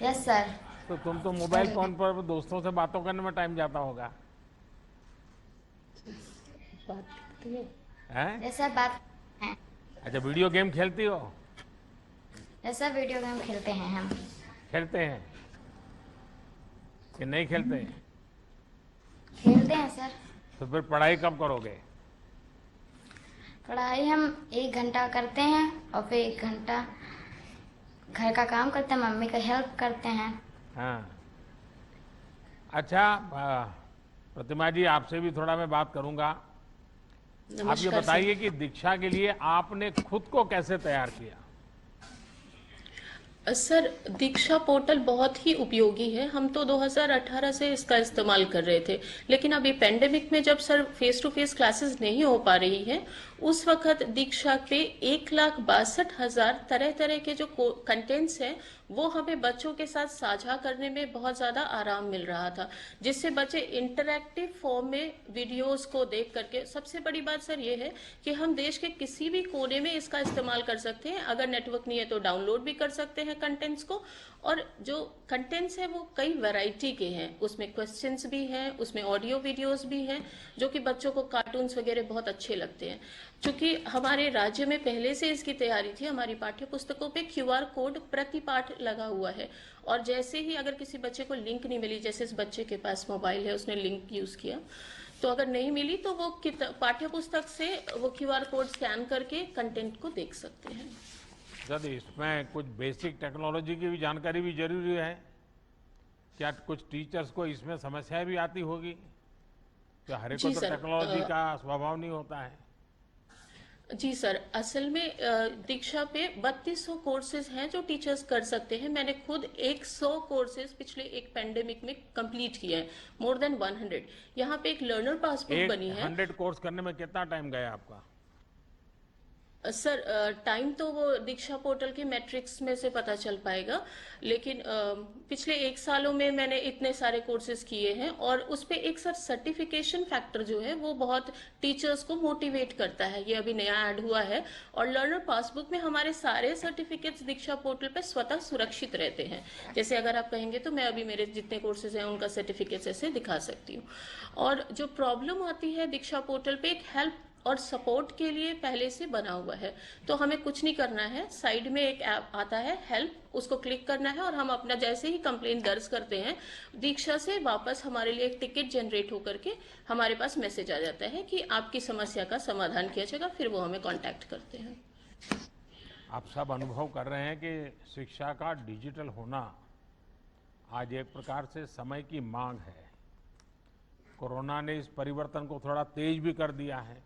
Yes sir. तो तुम तो मोबाइल चलेगा। फोन पर दोस्तों से बातों करने में टाइम जाता होगा। बात करती है। हैं? यस सर, बात हैं। अच्छा, वीडियो गेम खेलती हो? यस सर, वीडियो गेम खेलते हैं हम। खेलते हैं कि नहीं खेलते? खेलते हैं सर। तो फिर पढ़ाई कब करोगे? पढ़ाई हम 1 घंटा करते हैं और फिर 1 घंटा घर का काम करते हैं, मम्मी का हेल्प करते हैं। हाँ। अच्छा, प्रतिमा जी, आपसे भी थोड़ा मैं बात करूंगा। आप ये नमस्कार सर। बताइए कि दीक्षा के लिए आपने खुद को कैसे तैयार किया? सर, दीक्षा पोर्टल बहुत ही उपयोगी है। हम तो 2018 से इसका इस्तेमाल कर रहे थे, लेकिन अभी पेंडेमिक में जब sir face to face classes नहीं हो पा रही है, उस वक्त दीक्षा पे 1,62,000 तरह तरह के जो कंटेंट्स हैं वो हमें बच्चों के साथ साझा करने में बहुत ज़्यादा आराम मिल रहा था, जिससे बच्चे इंटरैक्टिव फॉर्म में वीडियोस को देख करके। सबसे बड़ी बात सर ये है कि हम देश के किसी भी कोने में इसका इस्तेमाल कर सकते हैं। अगर नेटवर्क नहीं है तो डाउनलोड भी कर सकते हैं कंटेंट्स को। और जो कंटेंट्स हैं वो कई वैरायटी के हैं, उसमें क्वेश्चंस भी हैं, उसमें ऑडियो वीडियोस भी हैं, जो कि बच्चों को कार्टून्स वगैरह बहुत अच्छे लगते हैं। क्योंकि हमारे राज्य में पहले से इसकी तैयारी थी, हमारी पाठ्य पुस्तकों पे क्यूआर कोड प्रति पाठ लगा हुआ है। और जैसे ही अगर किसी बच्चे को लिंक नहीं मिली, जैसे इस बच्चे के पास मोबाइल है, उसने लिंक यूज किया, तो अगर नहीं मिली तो वो पाठ्य पुस्तक से वो क्यूआर कोड स्कैन करके कंटेंट को देख सकते हैं। जब इसमें कुछ बेसिक टेक्नोलॉजी की भी जानकारी भी जरूरी है। क्या कुछ टीचर्स को इसमें समस्याएं भी आती होगी? क्या हर एक को जी तो सर। टेक्नोलॉजी का स्वभाव नहीं होता है। जी सर, असल में दीक्षा पे 3200 कोर्सेज हैं जो टीचर्स कर सकते हैं। मैंने खुद 100 कोर्सेज पिछले एक पेंडेमिक में कंप्लीट किए हैं, मोर देन 100। यहाँ पे एक लर्नर पासबुक एक बनी है। 100 कोर्स करने में कितना टाइम गया आपका? सर, टाइम तो वो दीक्षा पोर्टल के मैट्रिक्स में से पता चल पाएगा, लेकिन पिछले 1 सालों में मैंने इतने सारे कोर्सेज किए हैं। और उस पे एक सर सर्टिफिकेशन फैक्टर जो है वो बहुत टीचर्स को मोटिवेट करता है, ये अभी नया ऐड हुआ है। और लर्नर पासबुक में हमारे सारे सर्टिफिकेट्स दीक्षा पोर्टल पे स्वतः सुरक्षित रहते हैं। जैसे अगर आप कहेंगे तो मैं अभी मेरे जितने कोर्सेज हैं उनका सर्टिफिकेट्स ऐसे दिखा सकती हूँ। और जो प्रॉब्लम आती है दीक्षा पोर्टल पे, एक हेल्प और सपोर्ट के लिए पहले से बना हुआ है। तो हमें कुछ नहीं करना है, साइड में एक ऐप आता है हेल्प, उसको क्लिक करना है और हम अपना जैसे ही कंप्लेंट दर्ज करते हैं, दीक्षा से वापस हमारे लिए एक टिकट जनरेट होकर के हमारे पास मैसेज आ जाता है कि आपकी समस्या का समाधान किया जाएगा। फिर वो हमें कांटेक्ट करते हैं। आप सब अनुभव कर रहे हैं कि शिक्षा का डिजिटल होना आज एक प्रकार से समय की मांग है। कोरोना ने इस परिवर्तन को थोड़ा तेज भी कर दिया है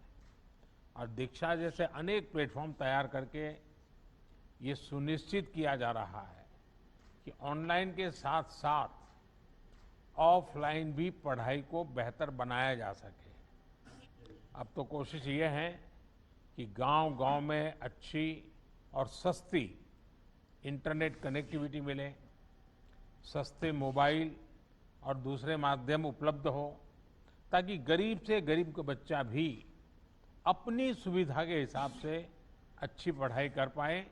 और दीक्षा जैसे अनेक प्लेटफॉर्म तैयार करके ये सुनिश्चित किया जा रहा है कि ऑनलाइन के साथ साथ ऑफलाइन भी पढ़ाई को बेहतर बनाया जा सके। अब तो कोशिश ये है कि गांव-गांव में अच्छी और सस्ती इंटरनेट कनेक्टिविटी मिले, सस्ते मोबाइल और दूसरे माध्यम उपलब्ध हो, ताकि गरीब से गरीब का बच्चा भी अपनी सुविधा के हिसाब से अच्छी पढ़ाई कर पाए।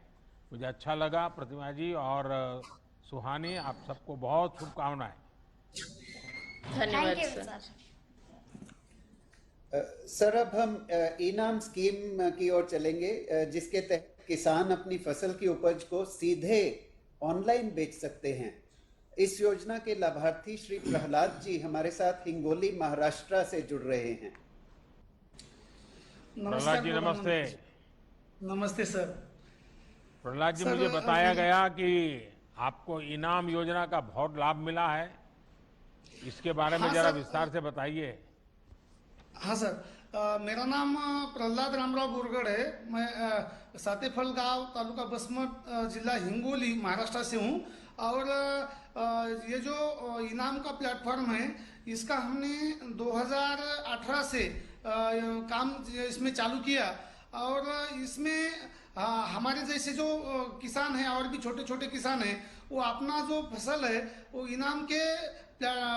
मुझे अच्छा लगा प्रतिमा जी और सुहानी, आप सबको बहुत शुभकामनाएं। धन्यवाद thank you sir. Sir. Sir, अब हम इनाम स्कीम की ओर चलेंगे, जिसके तहत किसान अपनी फसल की उपज को सीधे ऑनलाइन बेच सकते हैं। इस योजना के लाभार्थी श्री प्रहलाद जी हमारे साथ हिंगोली, महाराष्ट्र से जुड़ रहे हैं। प्रहलाद जी नमस्ते। नमस्ते सर। प्रहलाद जी, सर, मुझे बताया अभी गया कि आपको इनाम योजना का बहुत लाभ मिला है, इसके बारे में हाँ जरा सर। विस्तार से बताइए। हाँ सर, मेरा नाम प्रहलाद रामराव बोरगढ़ है। मैं सातेफल गांव, तालुका बसमत, जिला हिंगोली, महाराष्ट्र से हूँ। और ये जो इनाम का प्लेटफॉर्म है, इसका हमने 2018 से काम इसमें चालू किया। और इसमें हमारे जैसे जो किसान हैं और भी छोटे छोटे किसान हैं, वो अपना जो फसल है वो इनाम के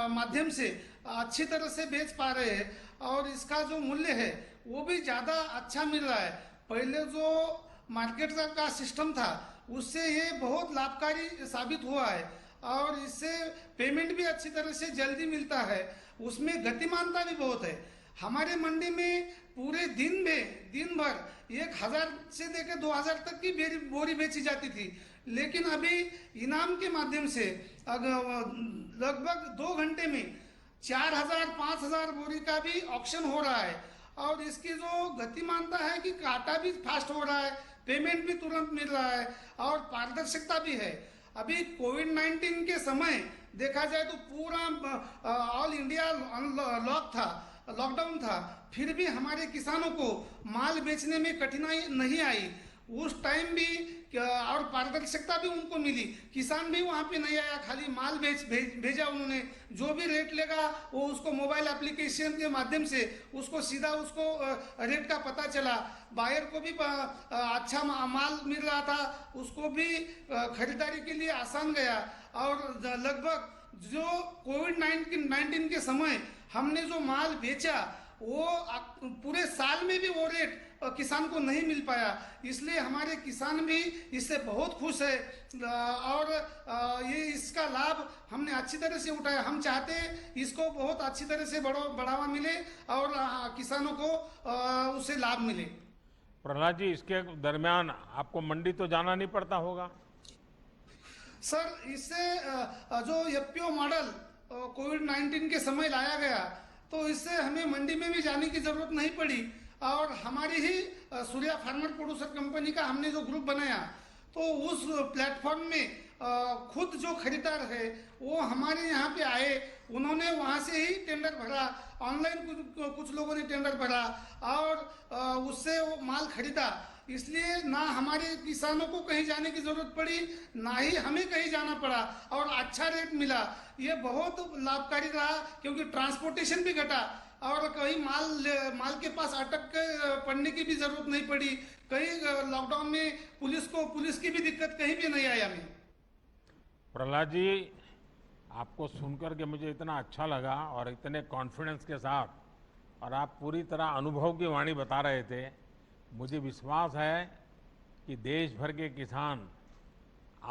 माध्यम से अच्छी तरह से बेच पा रहे हैं। और इसका जो मूल्य है वो भी ज़्यादा अच्छा मिल रहा है। पहले जो मार्केट का सिस्टम था उससे ये बहुत लाभकारी साबित हुआ है। और इससे पेमेंट भी अच्छी तरह से जल्दी मिलता है, उसमें गतिमानता भी बहुत है। हमारे मंडी में पूरे दिन भर 1000 से लेकर 2000 तक की बोरी बेची जाती थी, लेकिन अभी इनाम के माध्यम से लगभग 2 घंटे में 4000-5000 बोरी का भी ऑक्शन हो रहा है। और इसकी जो गतिमानता है कि काटा भी फास्ट हो रहा है, पेमेंट भी तुरंत मिल रहा है और पारदर्शिता भी है। अभी कोविड-19 के समय देखा जाए तो पूरा ऑल इंडिया लॉकडाउन था, फिर भी हमारे किसानों को माल बेचने में कठिनाई नहीं आई। उस टाइम भी और पारदर्शिता भी उनको मिली, किसान भी वहाँ पे नहीं आया, खाली माल भेजा उन्होंने। जो भी रेट लेगा वो उसको मोबाइल एप्लीकेशन के माध्यम से उसको सीधा उसको रेट का पता चला। बायर को भी अच्छा माल मिल रहा था, उसको भी खरीदारी के लिए आसान गया। और लगभग जो कोविड-19 के समय हमने जो माल बेचा वो पूरे साल में भी वो रेट किसान को नहीं मिल पाया, इसलिए हमारे किसान भी इससे बहुत खुश है। और ये इसका लाभ हमने अच्छी तरह से उठाया। हम चाहते हैं इसको बहुत अच्छी तरह से बढ़ावा मिले और किसानों को उससे लाभ मिले। प्रहलाद जी, इसके दरमियान आपको मंडी तो जाना नहीं पड़ता होगा? सर, इससे जो एफपीओ मॉडल कोविड-19 के समय लाया गया, तो इससे हमें मंडी में भी जाने की जरूरत नहीं पड़ी। और हमारी ही सूर्या फार्मर प्रोड्यूसर कंपनी का हमने जो ग्रुप बनाया, तो उस प्लेटफॉर्म में खुद जो खरीदार है वो हमारे यहाँ पे आए, उन्होंने वहाँ से ही टेंडर भरा, ऑनलाइन कुछ लोगों ने टेंडर भरा और उससे वो माल खरीदा। इसलिए ना हमारे किसानों को कहीं जाने की जरूरत पड़ी, ना ही हमें कहीं जाना पड़ा और अच्छा रेट मिला। ये बहुत लाभकारी रहा, क्योंकि ट्रांसपोर्टेशन भी घटा और कहीं माल के पास अटक पड़ने की भी जरूरत नहीं पड़ी। कहीं लॉकडाउन में पुलिस की भी दिक्कत कहीं भी नहीं आई हमें। प्रहलाद जी, आपको सुनकर के मुझे इतना अच्छा लगा और इतने कॉन्फिडेंस के साथ, और आप पूरी तरह अनुभव की वाणी बता रहे थे। मुझे विश्वास है कि देश भर के किसान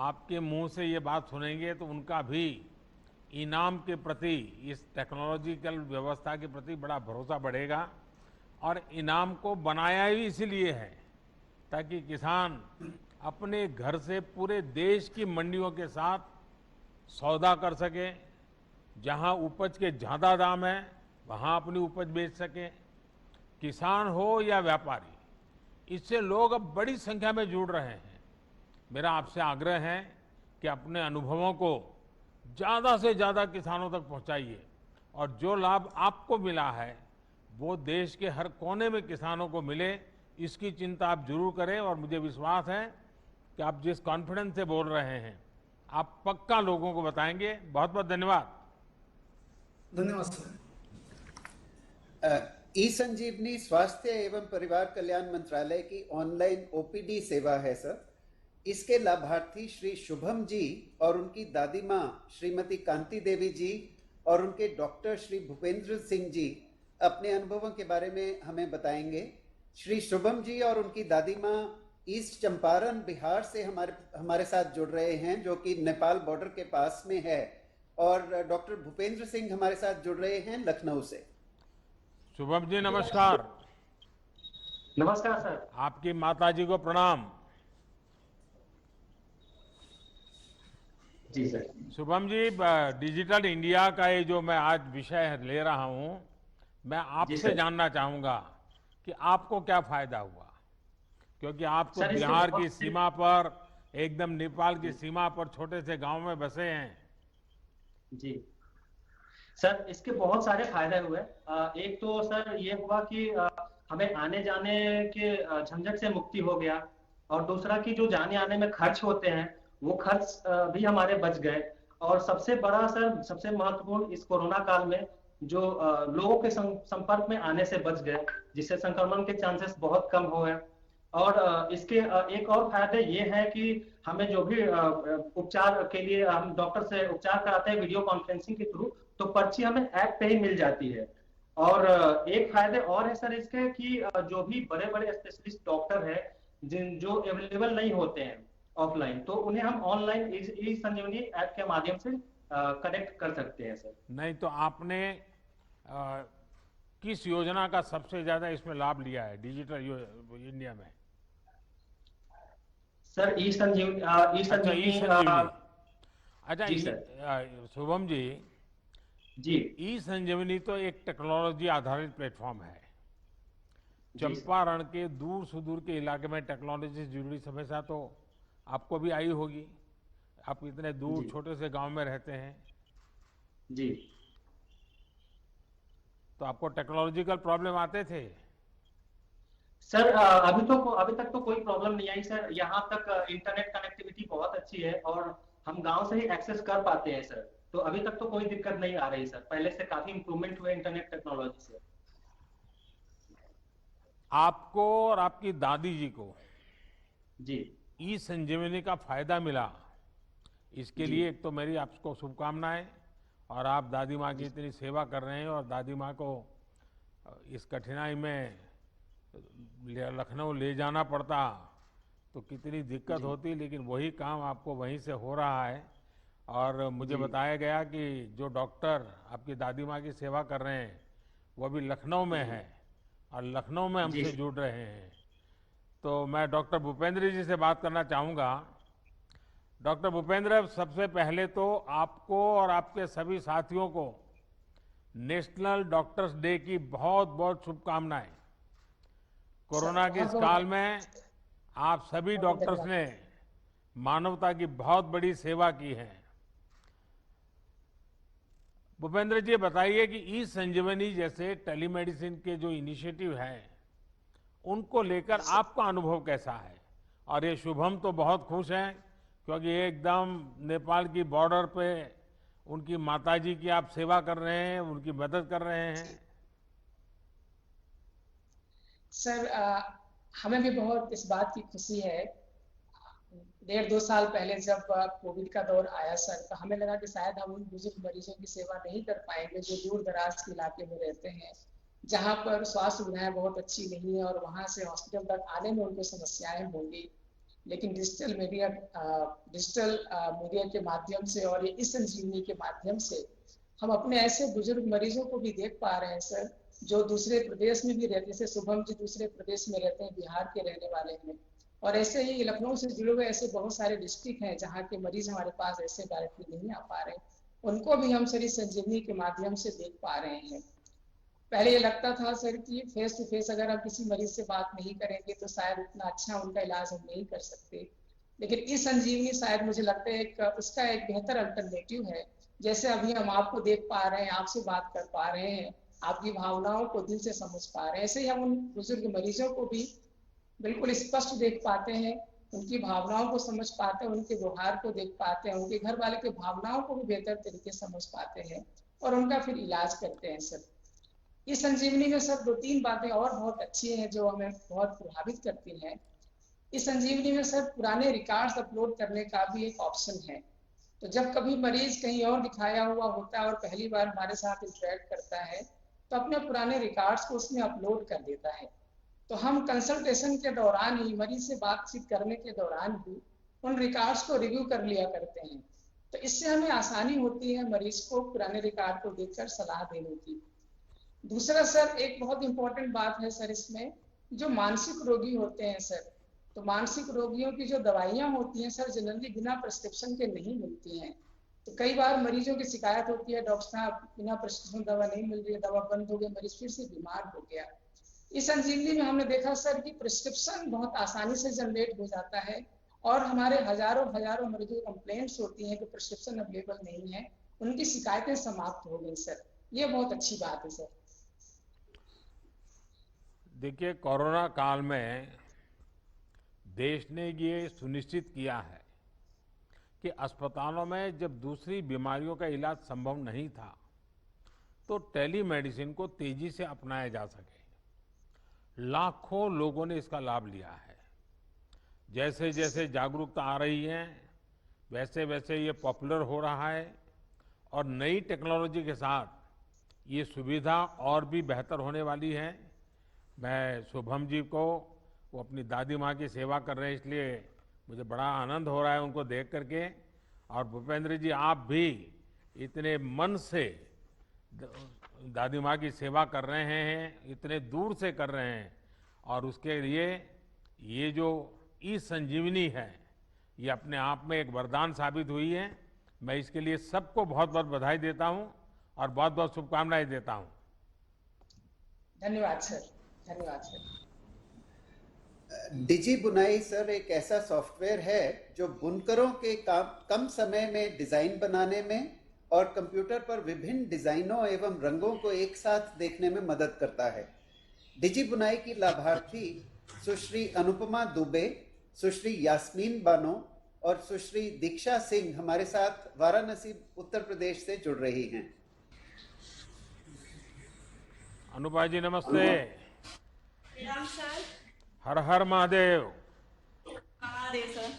आपके मुंह से ये बात सुनेंगे तो उनका भी इनाम के प्रति, इस टेक्नोलॉजिकल व्यवस्था के प्रति बड़ा भरोसा बढ़ेगा। और इनाम को बनाया ही इसीलिए है ताकि किसान अपने घर से पूरे देश की मंडियों के साथ सौदा कर सके, जहां उपज के ज़्यादा दाम है वहां अपनी उपज बेच सके। किसान हो या व्यापारी, इससे लोग अब बड़ी संख्या में जुड़ रहे हैं। मेरा आपसे आग्रह है कि अपने अनुभवों को ज़्यादा से ज़्यादा किसानों तक पहुंचाइए, और जो लाभ आपको मिला है वो देश के हर कोने में किसानों को मिले, इसकी चिंता आप जरूर करें। और मुझे विश्वास है कि आप जिस कॉन्फिडेंस से बोल रहे हैं, आप पक्का लोगों को बताएंगे। बहुत बहुत धन्यवाद। धन्यवाद सर। ई संजीवनी स्वास्थ्य एवं परिवार कल्याण मंत्रालय की ऑनलाइन ओपीडी सेवा है सर। इसके लाभार्थी श्री शुभम जी और उनकी दादी माँ श्रीमती कांति देवी जी और उनके डॉक्टर श्री भूपेंद्र सिंह जी अपने अनुभवों के बारे में हमें बताएंगे। श्री शुभम जी और उनकी दादी माँ ईस्ट चंपारण बिहार से हमारे साथ जुड़ रहे हैं, जो कि नेपाल बॉर्डर के पास में है। और डॉक्टर भूपेंद्र सिंह हमारे साथ जुड़ रहे हैं लखनऊ से। शुभम जी नमस्कार। नमस्कार सर। आपकी माता जी को प्रणाम। जी sir. Shubham ji, digital India का ये जो मैं आज विषय ले रहा हूं, मैं आपसे जानना चाहूंगा कि आपको क्या फायदा हुआ, क्योंकि आप तो बिहार की सीमा पर, एकदम नेपाल की सीमा पर छोटे से गांव में बसे हैं। जी सर, इसके बहुत सारे फायदे हुए। एक तो सर ये हुआ कि हमें आने जाने के झंझट से मुक्ति हो गया, और दूसरा कि जो जाने आने में खर्च होते हैं वो खर्च भी हमारे बच गए। और सबसे बड़ा सर, सबसे महत्वपूर्ण, इस कोरोना काल में जो लोगों के संपर्क में आने से बच गए, जिससे संक्रमण के चांसेस बहुत कम हुए। और इसके एक और फायदे ये है कि हमें जो भी उपचार के लिए हम डॉक्टर से उपचार कराते हैं वीडियो कॉन्फ्रेंसिंग के थ्रू, तो पर्ची हमें ऐप पे ही मिल जाती है। और एक फायदे और है सर इसके कि जो भी बड़े बड़े स्पेशलिस्ट डॉक्टर है जो अवेलेबल नहीं होते हैं, ऑफलाइन, तो उन्हें हम ऑनलाइन ई संजीवनी ऐप के माध्यम से कनेक्ट कर सकते हैं सर। नहीं तो आपने अ, किस योजना का सबसे ज्यादा इसमें लाभ लिया है डिजिटल इंडिया में? सर ई संजीवनी अच्छा, ई संजीवनी। अच्छा, जी सर। शुभम जी, जी ई संजीवनी तो एक टेक्नोलॉजी आधारित प्लेटफॉर्म है। जी सर। चंपारण के दूर सुदूर के इलाके में टेक्नोलॉजी से जुड़ी समस्या तो आपको भी आई होगी। आप इतने दूर जी छोटे से गांव में रहते हैं, जी तो आपको टेक्नोलॉजिकल प्रॉब्लम आते थे? सर, अभी तक तो कोई प्रॉब्लम नहीं आई सर। यहाँ तक इंटरनेट कनेक्टिविटी बहुत अच्छी है और हम गांव से ही एक्सेस कर पाते हैं सर। तो अभी तक तो कोई दिक्कत नहीं आ रही सर, पहले से काफी इंप्रूवमेंट हुए इंटरनेट टेक्नोलॉजी से। आपको और आपकी दादी जी को जी ई संजीवनी का फायदा मिला, इसके जी लिए एक तो मेरी आपको शुभकामनाएं। और आप दादी माँ की जी इतनी सेवा कर रहे हैं, और दादी माँ को इस कठिनाई में लखनऊ ले जाना पड़ता तो कितनी दिक्कत जी होती, लेकिन वही काम आपको वहीं से हो रहा है। और मुझे जी बताया गया कि जो डॉक्टर आपकी दादी माँ की सेवा कर रहे हैं वो अभी लखनऊ में जी है और लखनऊ में जी हमसे जुड़ रहे हैं। तो मैं डॉक्टर भूपेंद्र जी से बात करना चाहूँगा। डॉक्टर भूपेंद्र, सबसे पहले तो आपको और आपके सभी साथियों को नेशनल डॉक्टर्स डे की बहुत बहुत शुभकामनाएं। सर कोरोना के बहुत इस बहुत काल में आप सभी बहुत बहुत डॉक्टर्स धन्यवाद। ने मानवता की बहुत बड़ी सेवा की है। भूपेंद्र जी, बताइए कि ई संजीवनी जैसे टेलीमेडिसिन के जो इनिशिएटिव हैं उनको लेकर आपका अनुभव कैसा है? और ये शुभम तो बहुत खुश हैं क्योंकि ये एकदम नेपाल की बॉर्डर पे उनकी माताजी की आप सेवा कर रहे हैं, उनकी मदद कर रहे हैं। सर हमें भी बहुत इस बात की खुशी है। 1.5-2 साल पहले जब कोविड का दौर आया सर, तो हमें लगा कि शायद हम उन बुजुर्ग मरीजों की सेवा नहीं कर पाएंगे जो दूर दराज के इलाके में रहते हैं, जहाँ पर स्वास्थ्य सुविधाएं बहुत अच्छी नहीं है और वहाँ से हॉस्पिटल तक आने में उनको समस्याएं होंगी। लेकिन डिजिटल मीडिया के माध्यम से और ये इस संजीवनी के माध्यम से हम अपने ऐसे बुजुर्ग मरीजों को भी देख पा रहे हैं सर, जो दूसरे प्रदेश में भी रहते हैं। जैसे शुभम जी दूसरे प्रदेश में रहते हैं, बिहार के रहने वाले हैं, और ऐसे ही लखनऊ से जुड़े हुए ऐसे बहुत सारे डिस्ट्रिक्ट हैं जहाँ के मरीज हमारे पास ऐसे डायरेक्टली नहीं आ पा रहे, उनको भी हम सर इस संजीवनी के माध्यम से देख पा रहे हैं। पहले ये लगता था सर कि फेस टू फेस अगर हम किसी मरीज से बात नहीं करेंगे तो शायद उतना अच्छा उनका इलाज हम नहीं कर सकते, लेकिन इस संजीवनी शायद मुझे लगता है उसका एक बेहतर अल्टरनेटिव है। जैसे अभी हम आपको देख पा रहे हैं, आपसे बात कर पा रहे हैं, आपकी भावनाओं को दिल से समझ पा रहे हैं, ऐसे ही हम उन बुजुर्ग मरीजों को भी बिल्कुल स्पष्ट देख पाते हैं, उनकी भावनाओं को समझ पाते हैं, उनके व्यवहार को देख पाते हैं, उनके घर वाले के भावनाओं को भी बेहतर तरीके से समझ पाते हैं और उनका फिर इलाज करते हैं सर। इस संजीवनी में सर 2-3 बातें और बहुत अच्छी हैं जो हमें बहुत प्रभावित करती हैं। इस संजीवनी में सर पुराने रिकॉर्ड्स अपलोड करने का भी एक ऑप्शन है। तो जब कभी मरीज कहीं और दिखाया हुआ होता है और पहली बार हमारे साथ इंटरेक्ट करता है तो अपने पुराने रिकॉर्ड्स को उसमें अपलोड कर देता है। तो हम कंसल्टेशन के दौरान ही, मरीज से बातचीत करने के दौरान ही उन रिकॉर्ड्स को रिव्यू कर लिया करते हैं। तो इससे हमें आसानी होती है मरीज को पुराने रिकॉर्ड को देखकर सलाह देने की। दूसरा सर एक बहुत इंपॉर्टेंट बात है सर इसमें, जो मानसिक रोगी होते हैं सर, तो मानसिक रोगियों की जो दवाइयाँ होती हैं सर जनरली बिना प्रिस्क्रिप्शन के नहीं मिलती हैं। तो कई बार मरीजों की शिकायत होती है, डॉक्टर साहब बिना प्रिस्क्रिप्शन दवा नहीं मिल रही है, दवा बंद हो गई, मरीज फिर से बीमार हो गया। इस संजीवनी में हमने देखा सर कि प्रिस्क्रिप्शन बहुत आसानी से जनरेट हो जाता है और हमारे हजारों मरीजों की कंप्लेंट्स होती हैं कि प्रिस्क्रिप्शन अवेलेबल नहीं है, उनकी शिकायतें समाप्त हो गई सर। ये बहुत अच्छी बात है सर। देखिए, कोरोना काल में देश ने ये सुनिश्चित किया है कि अस्पतालों में जब दूसरी बीमारियों का इलाज संभव नहीं था तो टेलीमेडिसिन को तेजी से अपनाया जा सके। लाखों लोगों ने इसका लाभ लिया है। जैसे जैसे जागरूकता आ रही है वैसे वैसे ये पॉपुलर हो रहा है और नई टेक्नोलॉजी के साथ ये सुविधा और भी बेहतर होने वाली है। मैं शुभम जी को, वो अपनी दादी माँ की सेवा कर रहे हैं इसलिए मुझे बड़ा आनंद हो रहा है उनको देख करके। और भूपेंद्र जी, आप भी इतने मन से दादी माँ की सेवा कर रहे हैं, इतने दूर से कर रहे हैं, और उसके लिए ये जो ई संजीवनी है, ये अपने आप में एक वरदान साबित हुई है। मैं इसके लिए सबको बहुत बहुत बधाई देता हूं और बहुत बहुत शुभकामनाएं देता हूं। धन्यवाद सर, धन्यवाद सर। डिजी बुनाई सर एक ऐसा सॉफ्टवेयर है जो बुनकरों के कम समय में डिजाइन बनाने में और कंप्यूटर पर विभिन्न डिजाइनों एवं रंगों को एक साथ देखने में मदद करता है। डिजी बुनाई की लाभार्थी सुश्री अनुपमा दुबे, सुश्री यास्मीन बानो और सुश्री दीक्षा सिंह हमारे साथ वाराणसी उत्तर प्रदेश से जुड़ रही हैं। अनुपमा जी नमस्ते। राम सर। हर हर महादेव। महादेव सर।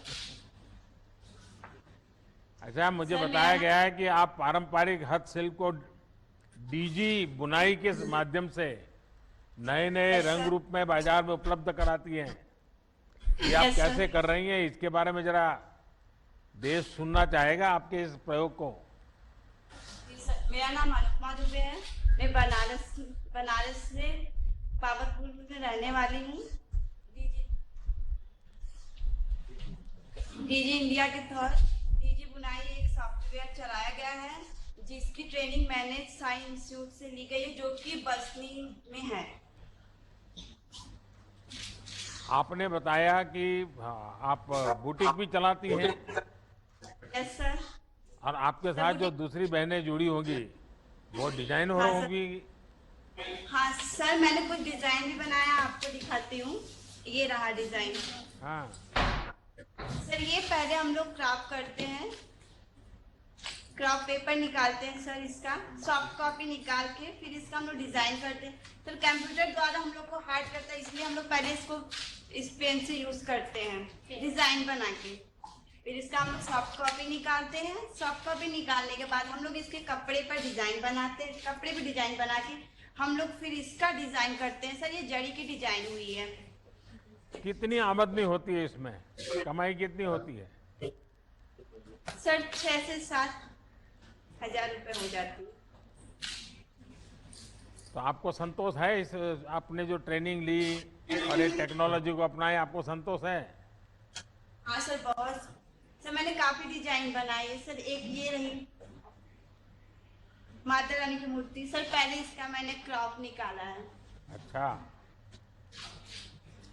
अच्छा, मुझे बताया गया है कि आप पारंपरिक हस्तशिल्प को डीजी बुनाई के माध्यम से नए नए रंग रूप में बाजार में उपलब्ध कराती हैं। ये आप कैसे कर रही हैं, इसके बारे में जरा देश सुनना चाहेगा आपके इस प्रयोग को। मेरा नाम अनुपमा दुबे है। मैं बनारस से पावरपुर में रहने वाली हूँ। डीजी इंडिया के तहत डीजी बुनाई एक सॉफ्टवेयर चलाया गया है, जिसकी ट्रेनिंग मैंने साइंस इंस्टीट्यूट से ली गई है, जो कि बसनी में है। आपने बताया कि आप बुटीक भी चलाती हैं। Yes sir. और आपके साथ जो दूसरी बहनें जुड़ी होंगी वो डिजाइन हो होंगी। हाँ सर, मैंने कुछ डिजाइन भी बनाया, आपको दिखाती हूँ। ये रहा डिजाइन। हाँ सर, ये पहले हम लोग क्राफ्ट करते हैं, क्राफ्ट पेपर निकालते हैं सर, इसका सॉफ्ट कॉपी निकाल के फिर इसका हम लोग डिजाइन करते हैं। सर कंप्यूटर द्वारा हम लोग को हार्ड करता है, इसलिए हम लोग पहले इसको इस पेन से यूज करते हैं डिजाइन बना के। फिर इसका हम लोग सॉफ्ट कॉपी निकालते हैं। सॉफ्ट कॉपी निकालने के बाद हम लोग इसके कपड़े पर डिजाइन बनाते हैं। कपड़े पर डिजाइन बना के हम लोग फिर इसका डिजाइन करते हैं। सर, ये जड़ी की डिजाइन हुई है। कितनी आमदनी होती है इसमें, कमाई कितनी होती है? सर 6 से 7 हजार रुपए हो जाती है। तो आपको संतोष है इस आपने जो ट्रेनिंग ली और ये टेक्नोलॉजी को अपनाए, आपको संतोष है? हाँ सर, बहुत। सर मैंने काफी डिजाइन बनाई है सर। एक ये रही माता रानी की मूर्ति। सर पहले इसका मैंने क्रॉप निकाला है। अच्छा।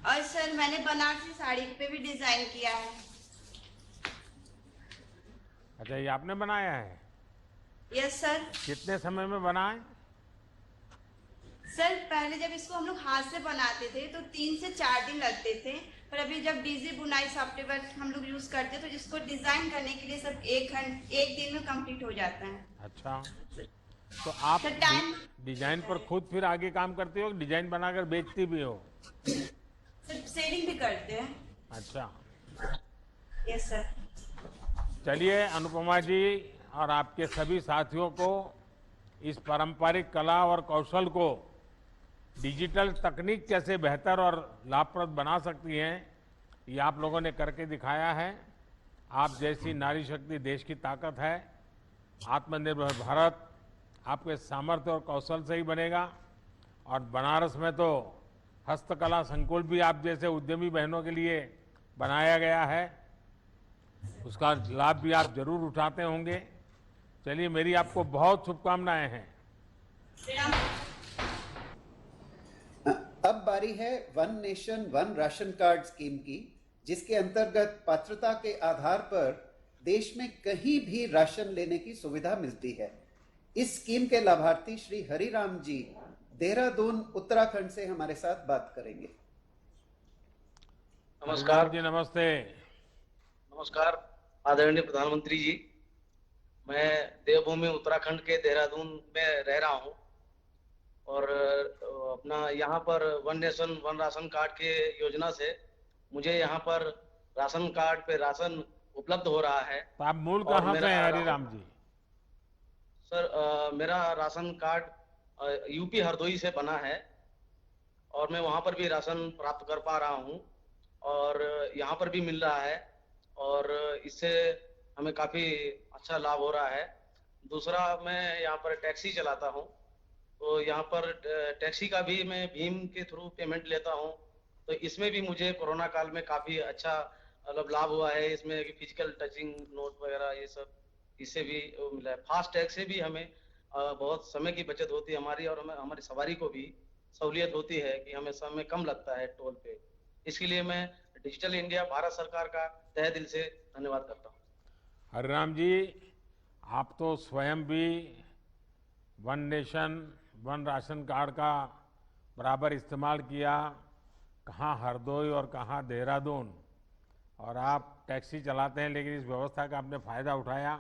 और सर मैंने बनारसी साड़ी पे भी डिजाइन किया है। अच्छा, ये आपने बनाया है? Yes sir. कितने समय में बना है? सर पहले जब इसको हम लोग हाथ से बनाते थे तो 3 से 4 दिन लगते थे, पर अभी जब डीजी बुनाई सॉफ्टवेयर हम लोग यूज करते हैं तो इसको डिजाइन करने के लिए सब 1 दिन में कंप्लीट हो जाता है। अच्छा, तो आप डिजाइन पर खुद फिर आगे काम करते हो, डिजाइन बनाकर बेचती भी हो? सर सेलिंग भी करते हैं। अच्छा। Yes sir. चलिए अनुपमा जी और आपके सभी साथियों को इस पारंपरिक कला और कौशल को डिजिटल तकनीक कैसे बेहतर और लाभप्रद बना सकती हैं, ये आप लोगों ने करके दिखाया है। आप जैसी नारी शक्ति देश की ताकत है। आत्मनिर्भर भारत आपके सामर्थ्य और कौशल से ही बनेगा। और बनारस में तो हस्तकला संकुल भी आप जैसे उद्यमी बहनों के लिए बनाया गया है, उसका लाभ भी आप जरूर उठाते होंगे। चलिए, मेरी आपको बहुत शुभकामनाएं हैं। अब बारी है one nation one ration card scheme की, जिसके अंतर्गत पात्रता के आधार पर देश में कहीं भी राशन लेने की सुविधा मिलती है। इस स्कीम के लाभार्थी श्री हरिराम जी देहरादून उत्तराखंड से हमारे साथ बात करेंगे। नमस्कार जी। नमस्ते। नमस्कार आदरणीय प्रधानमंत्री जी। मैं देवभूमि उत्तराखंड के देहरादून में रह रहा हूं और अपना यहाँ पर one nation one ration card के योजना से मुझे यहाँ पर राशन कार्ड पे राशन उपलब्ध हो रहा है। तो आप मूल कहाँ से हैं हरिराम जी? सर मेरा राशन कार्ड यूपी हरदोई से बना है और मैं वहाँ पर भी राशन प्राप्त कर पा रहा हूँ और यहाँ पर भी मिल रहा है। और इससे हमें काफ़ी अच्छा लाभ हो रहा है। दूसरा, मैं यहाँ पर टैक्सी चलाता हूँ, तो यहाँ पर टैक्सी का भी मैं भीम के थ्रू पेमेंट लेता हूँ, तो इसमें भी मुझे कोरोना काल में काफ़ी अच्छा मतलब लाभ हुआ है। इसमें फिजिकल टचिंग नोट वगैरह ये सब इससे भी मिला है। फास्ट टैग से भी हमें बहुत समय की बचत होती है हमारी, और हमें हमारी सवारी को भी सहूलियत होती है कि हमें समय कम लगता है टोल पे। इसके लिए मैं डिजिटल इंडिया भारत सरकार का तहे दिल से धन्यवाद करता हूँ। हरिराम जी, आप तो स्वयं भी one nation one ration card का बराबर इस्तेमाल किया, कहाँ हरदोई और कहाँ देहरादून, और आप टैक्सी चलाते हैं, लेकिन इस व्यवस्था का आपने फायदा उठाया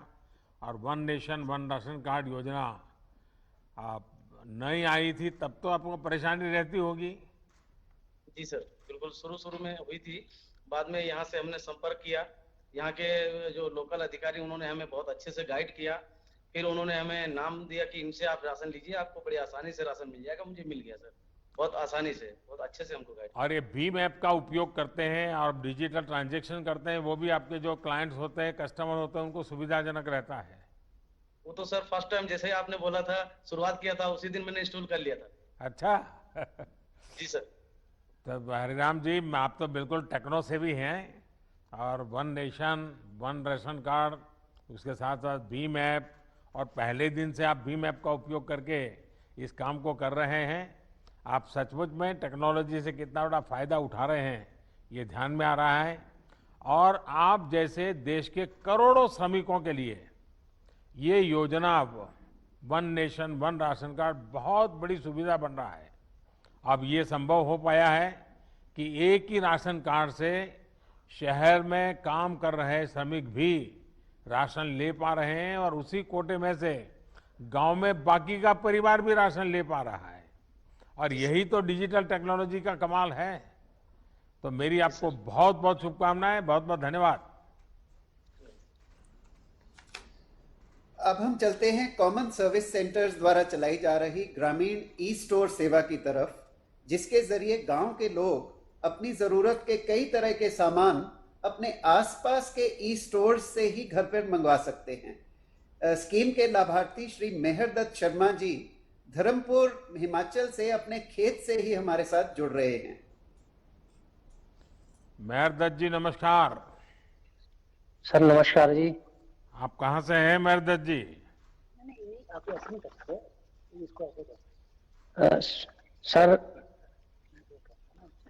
और one nation one ration card योजना आप नई आई थी तब तो आपको परेशानी रहती होगी। जी सर, बिल्कुल शुरू में हुई थी। बाद में यहाँ से हमने संपर्क किया, यहाँ के जो लोकल अधिकारी उन्होंने हमें बहुत अच्छे से गाइड किया। फिर उन्होंने हमें नाम दिया कि इनसे आप राशन लीजिए, आपको बड़ी आसानी से राशन मिल जाएगा। मुझे मिल गया सर, बहुत आसानी से, बहुत अच्छे से हमको गाइड। और ये भीम ऐप का उपयोग करते हैं और डिजिटल ट्रांजैक्शन करते हैं, वो भी आपके जो क्लाइंट्स होते हैं, कस्टमर होते हैं, उनको सुविधाजनक रहता है। वो तो सर फर्स्ट टाइम जैसे ही आपने बोला था, शुरुआत किया था, उसी दिन मैंने इंस्टॉल कर लिया था। अच्छा। जी सर। तो हरिराम जी, आप तो बिल्कुल टेक्नो सेवी हैं, और one nation one ration card, उसके साथ साथ भीम ऐप, और पहले दिन से आप भीम ऐप का उपयोग करके इस काम को कर रहे हैं। आप सचमुच में टेक्नोलॉजी से कितना बड़ा फायदा उठा रहे हैं, ये ध्यान में आ रहा है। और आप जैसे देश के करोड़ों श्रमिकों के लिए ये योजना one nation one ration card बहुत बड़ी सुविधा बन रहा है। अब ये संभव हो पाया है कि एक ही राशन कार्ड से शहर में काम कर रहे श्रमिक भी राशन ले पा रहे हैं, और उसी कोटे में से गांव में बाकी का परिवार भी राशन ले पा रहा है। और यही तो डिजिटल टेक्नोलॉजी का कमाल है। तो मेरी आपको बहुत बहुत शुभकामनाएं, बहुत बहुत धन्यवाद। अब हम चलते हैं कॉमन सर्विस सेंटर्स द्वारा चलाई जा रही ग्रामीण ई स्टोर सेवा की तरफ, जिसके जरिए गांव के लोग अपनी जरूरत के कई तरह के सामान अपने आसपास के ई स्टोर से ही घर पर मंगवा सकते हैं। स्कीम के लाभार्थी श्री मेहरदत्त शर्मा जी धर्मपुर हिमाचल से अपने खेत से ही हमारे साथ जुड़ रहे हैं। मेहरदत्त जी नमस्कार। सर नमस्कार जी। आप कहाँ से हैं मेहरदत्त जी?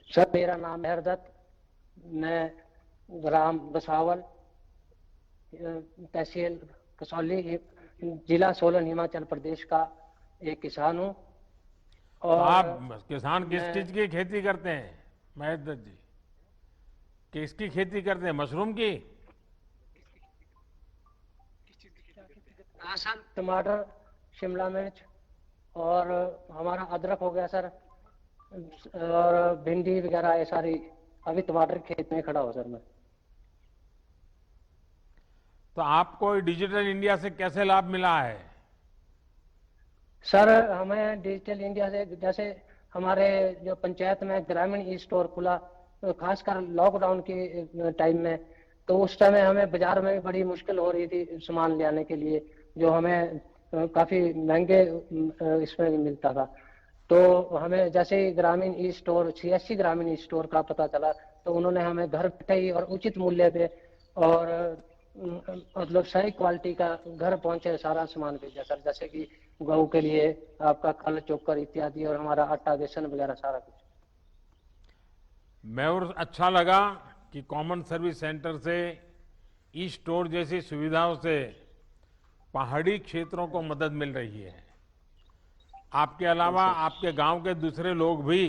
सर मेरा नाम मेहरदत्त, मैं ग्राम बसावल, तहसील कसौली, जिला सोलन, हिमाचल प्रदेश का एक किसान हूँ। और आप किसान किस चीज की खेती करते हैं मेहरदत्त जी? किसकी खेती करते हैं? मशरूम की? सर टमाटर, शिमला मिर्च, और हमारा अदरक हो गया सर, और भिंडी वगैरह ये सारी। अभी टमाटर खेत में खड़ा हो सर मैं। तो आपको डिजिटल इंडिया से कैसे लाभ मिला है? सर हमें डिजिटल इंडिया से, जैसे हमारे जो पंचायत में ग्रामीण ई स्टोर खुला, तो खासकर लॉकडाउन के टाइम में, तो उस समय हमें बाजार में बड़ी मुश्किल हो रही थी सामान ले आने के लिए, जो हमें काफी महंगे इसमें मिलता था। तो हमें जैसे ही ग्रामीण ई स्टोर, CSC ग्रामीण ई स्टोर का पता चला, तो उन्होंने हमें घर बैठे ही और उचित मूल्य पे और मतलब सही क्वालिटी का घर पहुंचे सारा सामान भेजा सर, जैसे कि गऊ के लिए आपका खल, चोकर इत्यादि, और हमारा आटा, बेसन वगैरह सारा कुछ। मैं और अच्छा लगा कि कॉमन सर्विस सेंटर से ई स्टोर जैसी सुविधाओं से पहाड़ी क्षेत्रों को मदद मिल रही है। आपके अलावा आपके गांव के दूसरे लोग भी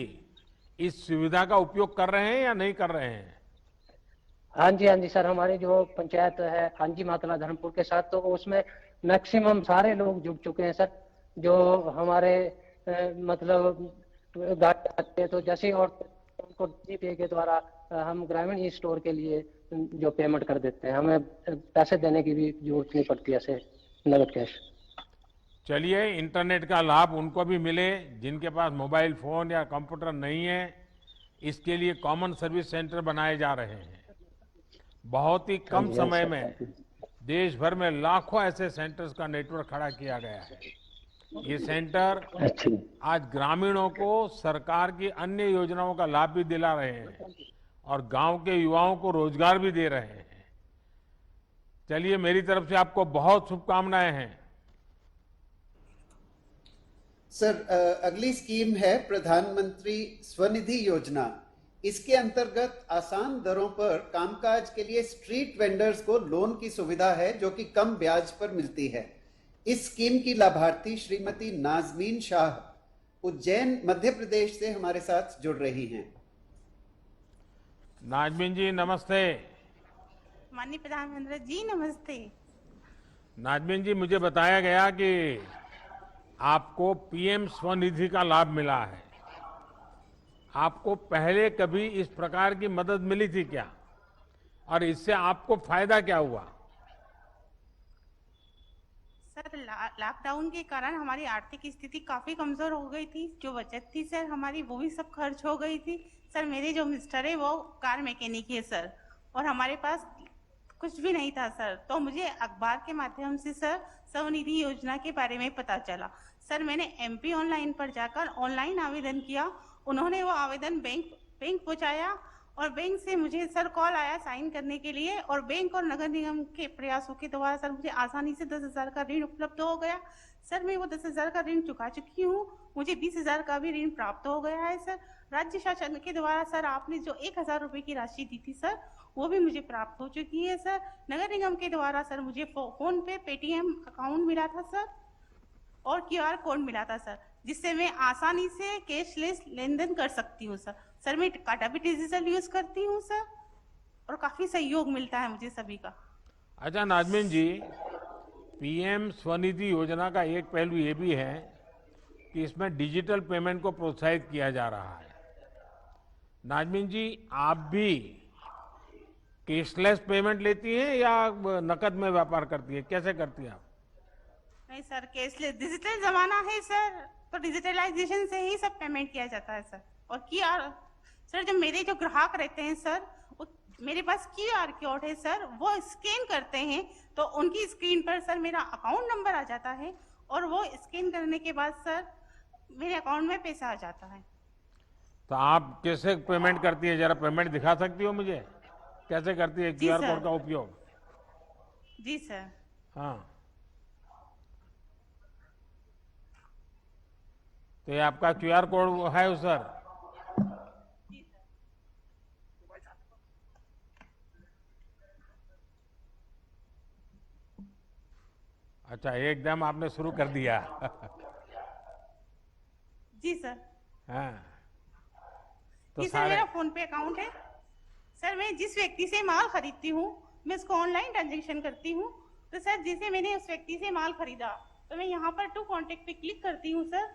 इस सुविधा का उपयोग कर रहे हैं या नहीं कर रहे हैं? हाँ जी सर, हमारी जो पंचायत है हांजी मातला धर्मपुर के साथ, तो उसमें मैक्सिमम सारे लोग जुड़ चुके हैं सर। जो हमारे मतलब गाड़ी आते हैं, तो जैसे और उनको GPay के द्वारा हम ग्रामीण ई स्टोर के लिए जो पेमेंट कर देते हैं, हमें पैसे देने की भी जरूरत नहीं पड़ती ऐसे नगद कैश। चलिए, इंटरनेट का लाभ उनको भी मिले जिनके पास मोबाइल फोन या कंप्यूटर नहीं है। इसके लिए कॉमन सर्विस सेंटर बनाए जा रहे हैं। बहुत ही हाँ कम जी, हाँ समय सर, में देश भर में लाखों ऐसे सेंटर्स का नेटवर्क खड़ा किया गया है। ये सेंटर अच्छा। आज ग्रामीणों को सरकार की अन्य योजनाओं का लाभ भी दिला रहे हैं और गांव के युवाओं को रोजगार भी दे रहे हैं। चलिए, मेरी तरफ से आपको बहुत शुभकामनाएं हैं। सर, अगली स्कीम है प्रधानमंत्री स्वनिधि योजना। इसके अंतर्गत आसान दरों पर कामकाज के लिए स्ट्रीट वेंडर्स को लोन की सुविधा है, जो कि कम ब्याज पर मिलती है। इस स्कीम की लाभार्थी श्रीमती नाजमीन शाह उज्जैन मध्य प्रदेश से हमारे साथ जुड़ रही हैं। नाजमीन जी नमस्ते। माननीय प्रधानमंत्री जी नमस्ते। नाजमीन जी, मुझे बताया गया कि आपको पीएम स्वनिधि का लाभ मिला है। आपको पहले कभी इस प्रकार की मदद मिली थी क्या, और इससे आपको फायदा क्या हुआ? सर, लॉकडाउन के कारण हमारी आर्थिक स्थिति काफी कमजोर हो गई थी। जो बचत थी सर हमारी, वो भी सब खर्च हो गई थी। सर, मेरे जो मिस्टर है वो कार मैकेनिक है सर, और हमारे पास कुछ भी नहीं था सर। तो मुझे अखबार के माध्यम से सर स्वनिधि योजना के बारे में पता चला। सर, मैंने एमपी ऑनलाइन पर जाकर ऑनलाइन आवेदन किया। उन्होंने वो आवेदन बैंक पहुंचाया, और बैंक से मुझे सर कॉल आया साइन करने के लिए, और बैंक और नगर निगम के प्रयासों के द्वारा सर मुझे आसानी से 10,000 का ऋण उपलब्ध हो गया। सर, मैं वो 10,000 का ऋण चुका चुकी हूँ। मुझे 20,000 का भी ऋण प्राप्त हो गया है सर। राज्य शासन के द्वारा सर आपने जो 1,000 रुपए की राशि दी थी सर, वो भी मुझे प्राप्त हो चुकी है सर। नगर निगम के द्वारा सर मुझे फोन पे पेटीएम अकाउंट मिला था सर, और क्यूआर कोड मिला था सर, जिससे मैं आसानी से कैशलेस लेन देन कर सकती हूँ सर। सर, मैं काटा भी डिजिटल यूज करती हूँ सर, और काफी सहयोग मिलता है मुझे सभी का। अच्छा नाजमीन जी, पीएम स्वनिधि योजना का एक पहलू ये भी है कि इसमें डिजिटल पेमेंट को प्रोत्साहित किया जा रहा है। नाजमीन जी, आप भी कैशलेस पेमेंट लेती हैं या नकद में व्यापार करती है, कैसे करती हैं आप? नहीं सर, कैशलेस डिजिटल जमाना है सर, तो डिजिटलाइजेशन से ही सब पेमेंट किया जाता है सर। और क्यूआर सर, जो मेरे जो ग्राहक रहते हैं सर, मेरे पास क्यूआर कोड है सर, वो स्कैन करते हैं तो उनकी स्क्रीन पर सर मेरा अकाउंट नंबर आ जाता है, और वो स्कैन करने के बाद सर मेरे अकाउंट में पैसा आ जाता है। तो आप कैसे पेमेंट करती है, जरा पेमेंट दिखा सकती हो मुझे, कैसे करती है क्यूआर कोड का उपयोग? जी सर। हाँ, तो ये आपका क्यूआर कोड है सर? अच्छा, एकदम आपने शुरू कर दिया। जी सर। हाँ, तो जी सर, मेरा फोन पे अकाउंट है सर। मैं जिस व्यक्ति से माल खरीदती हूँ मैं उसको ऑनलाइन ट्रांजेक्शन करती हूँ। तो सर, जैसे मैंने उस व्यक्ति से माल खरीदा तो मैं यहाँ पर टू कॉन्टेक्ट पे क्लिक करती हूँ सर।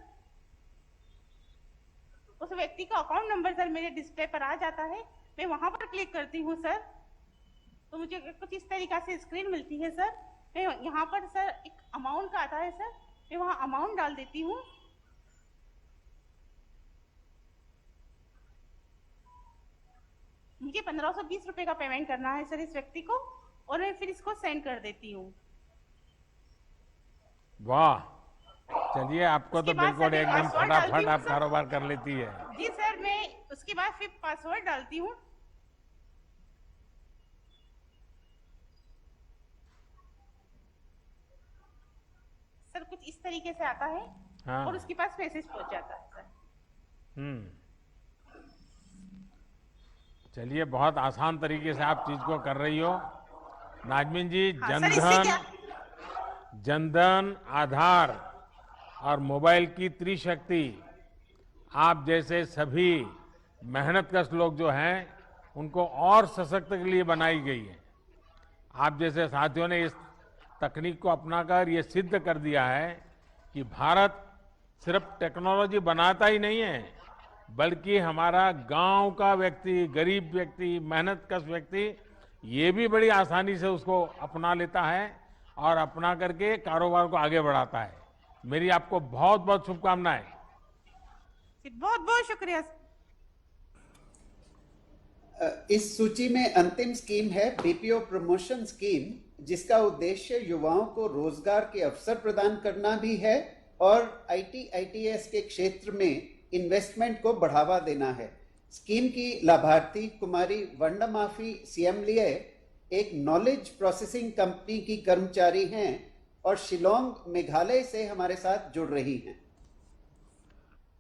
उस व्यक्ति का अकाउंट नंबर सर मेरे डिस्प्ले पर आ जाता है। मैं वहां पर क्लिक करती हूँ सर, तो मुझे कुछ इस तरीका से स्क्रीन मिलती है सर। मैं यहाँ पर सर एक अमाउंट का आता है सर, मैं वहां अमाउंट डाल देती हूँ। मुझे 1520 रुपए का पेमेंट करना है सर इस व्यक्ति को, और मैं फिर इसको सेंड कर देती हूँ। वाह, चलिए, आपको तो बिल्कुल एकदम फटाफट आप कारोबार कर लेती है। जी सर, मैं उसके बाद फिर पासवर्ड डालती हूँ। सर, कुछ इस तरीके से आता है। हाँ। और उसके पास मैसेज पहुंच जाता है सर। चलिए, बहुत आसान तरीके से आप चीज को कर रही हो। नाजमीन जी, हाँ, जनधन, आधार और मोबाइल की त्रिशक्ति आप जैसे सभी मेहनतकश लोग जो हैं उनको और सशक्त के लिए बनाई गई है। आप जैसे साथियों ने इस तकनीक को अपनाकर ये सिद्ध कर दिया है कि भारत सिर्फ टेक्नोलॉजी बनाता ही नहीं है, बल्कि हमारा गांव का व्यक्ति, गरीब व्यक्ति, मेहनतकश व्यक्ति ये भी बड़ी आसानी से उसको अपना लेता है और अपना करके कारोबार को आगे बढ़ाता है। मेरी आपको बहुत बहुत शुभकामनाएं। बहुत बहुत शुक्रिया। इस सूची में अंतिम स्कीम है बीपीओ प्रमोशन स्कीम, जिसका उद्देश्य युवाओं को रोजगार के अवसर प्रदान करना भी है और आईटीआईटीएस के क्षेत्र में इन्वेस्टमेंट को बढ़ावा देना है। स्कीम की लाभार्थी कुमारी वंडमाफी सियमलिए एक नॉलेज प्रोसेसिंग कंपनी की कर्मचारी हैं और शिलोंग मेघालय से हमारे साथ जुड़ रही हैं।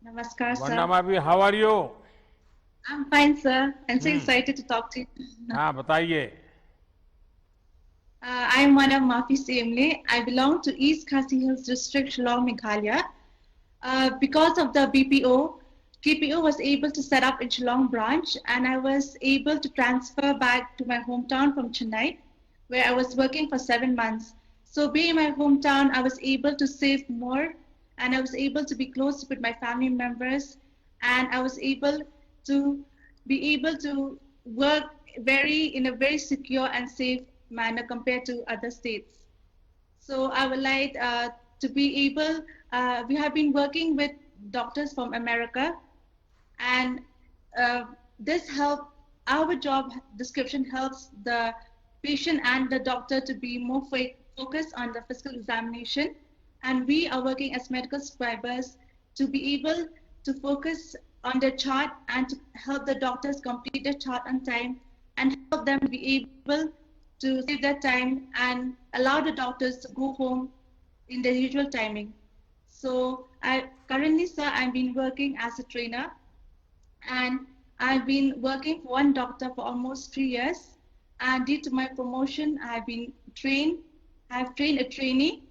Namaskar, sir. वंडमाफी, how are you? I'm fine, sir. I'm so excited to talk to you. हाँ, बताइए। I'm one of Mafi Semle. I belong to East Khasi Hills District, Shillong, Meghalaya. Because of the BPO, KPO was able to set up in Shillong branch, and I was able to transfer back to my hometown from Chennai, where I was working for 7 months. So being in my hometown, I was able to save more, and I was able to be close with my family members, and I was able to work in a very secure and safe manner compared to other states. So I would like to be able, we have been working with doctors from America, and this help, our job description helps the patient and the doctor to be more focused on the physical examination. And we are working as medical scribers to be able to focus on the chart and to help the doctors complete the chart on time and help them be able to save their time and allow the doctors to go home in their usual timing. So currently, sir, I've been working as a trainer, and I've been working for one doctor for almost 3 years. And due to my promotion, I've trained a trainee,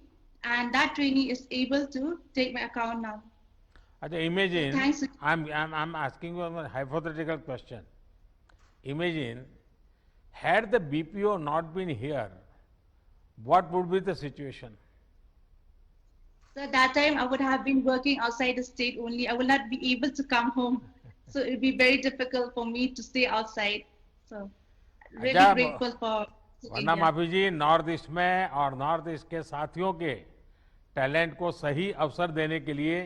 and that trainee is able to take my account now. Imagine, Thanks. I'm asking you a hypothetical question. Imagine, had the BPO not been here, what would be the situation? So at that time, I would have been working outside the state only. I would not be able to come home. So it would be very difficult for me to stay outside. So really grateful for वरना माफी जी, north east में और north east के साथियों के talent को सही अवसर देने के लिए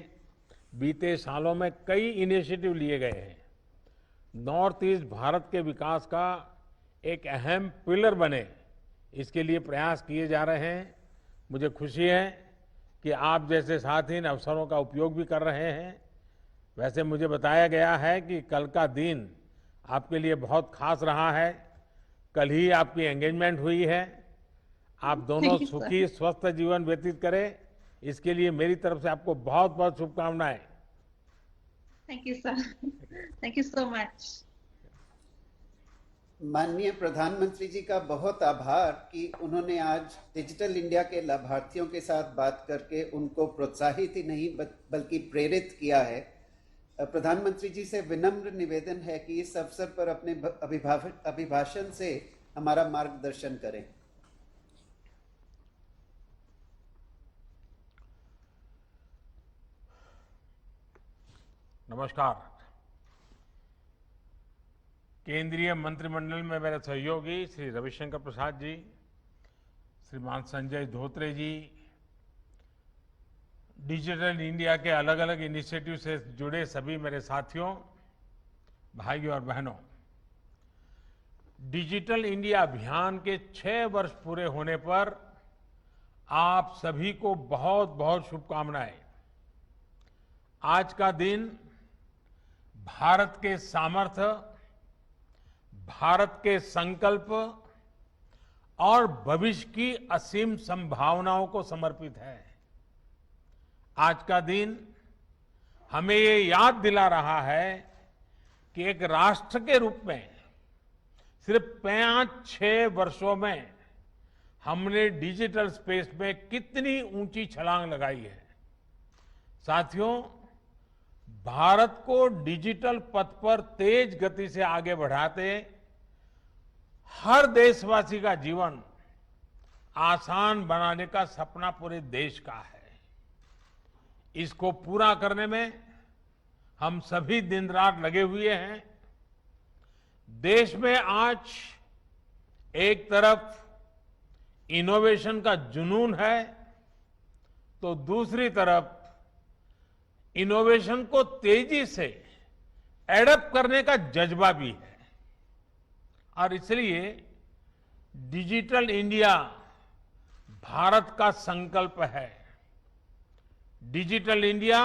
बीते सालों में कई इनिशिएटिव लिए गए हैं। नॉर्थ ईस्ट भारत के विकास का एक अहम पिलर बने, इसके लिए प्रयास किए जा रहे हैं। मुझे खुशी है कि आप जैसे साथी इन अवसरों का उपयोग भी कर रहे हैं। वैसे मुझे बताया गया है कि कल का दिन आपके लिए बहुत खास रहा है। कल ही आपकी एंगेजमेंट हुई है। आप दोनों सुखी स्वस्थ जीवन व्यतीत करें, इसके लिए मेरी तरफ से आपको बहुत बहुत शुभकामनाएं। Thank you, sir. Thank you so much. माननीय प्रधानमंत्री जी का बहुत आभार कि उन्होंने आज डिजिटल इंडिया के लाभार्थियों के साथ बात करके उनको प्रोत्साहित ही नहीं बल्कि प्रेरित किया है। प्रधानमंत्री जी से विनम्र निवेदन है कि इस अवसर पर अपने अभिभाषण से हमारा मार्गदर्शन करें। नमस्कार। केंद्रीय मंत्रिमंडल में मेरे सहयोगी श्री रविशंकर प्रसाद जी, श्रीमान संजय धोत्रे जी, डिजिटल इंडिया के अलग अलग इनिशिएटिव से जुड़े सभी मेरे साथियों, भाइयों और बहनों, डिजिटल इंडिया अभियान के 6 वर्ष पूरे होने पर आप सभी को बहुत बहुत शुभकामनाएं। आज का दिन भारत के सामर्थ्य, भारत के संकल्प और भविष्य की असीम संभावनाओं को समर्पित है। आज का दिन हमें ये याद दिला रहा है कि एक राष्ट्र के रूप में सिर्फ 5-6 वर्षों में हमने डिजिटल स्पेस में कितनी ऊंची छलांग लगाई है। साथियों, भारत को डिजिटल पथ पर तेज गति से आगे बढ़ाते हर देशवासी का जीवन आसान बनाने का सपना पूरे देश का है। इसको पूरा करने में हम सभी दिन रात लगे हुए हैं। देश में आज एक तरफ इनोवेशन का जुनून है, तो दूसरी तरफ इनोवेशन को तेजी से एडप्ट करने का जज्बा भी है। और इसलिए डिजिटल इंडिया भारत का संकल्प है। डिजिटल इंडिया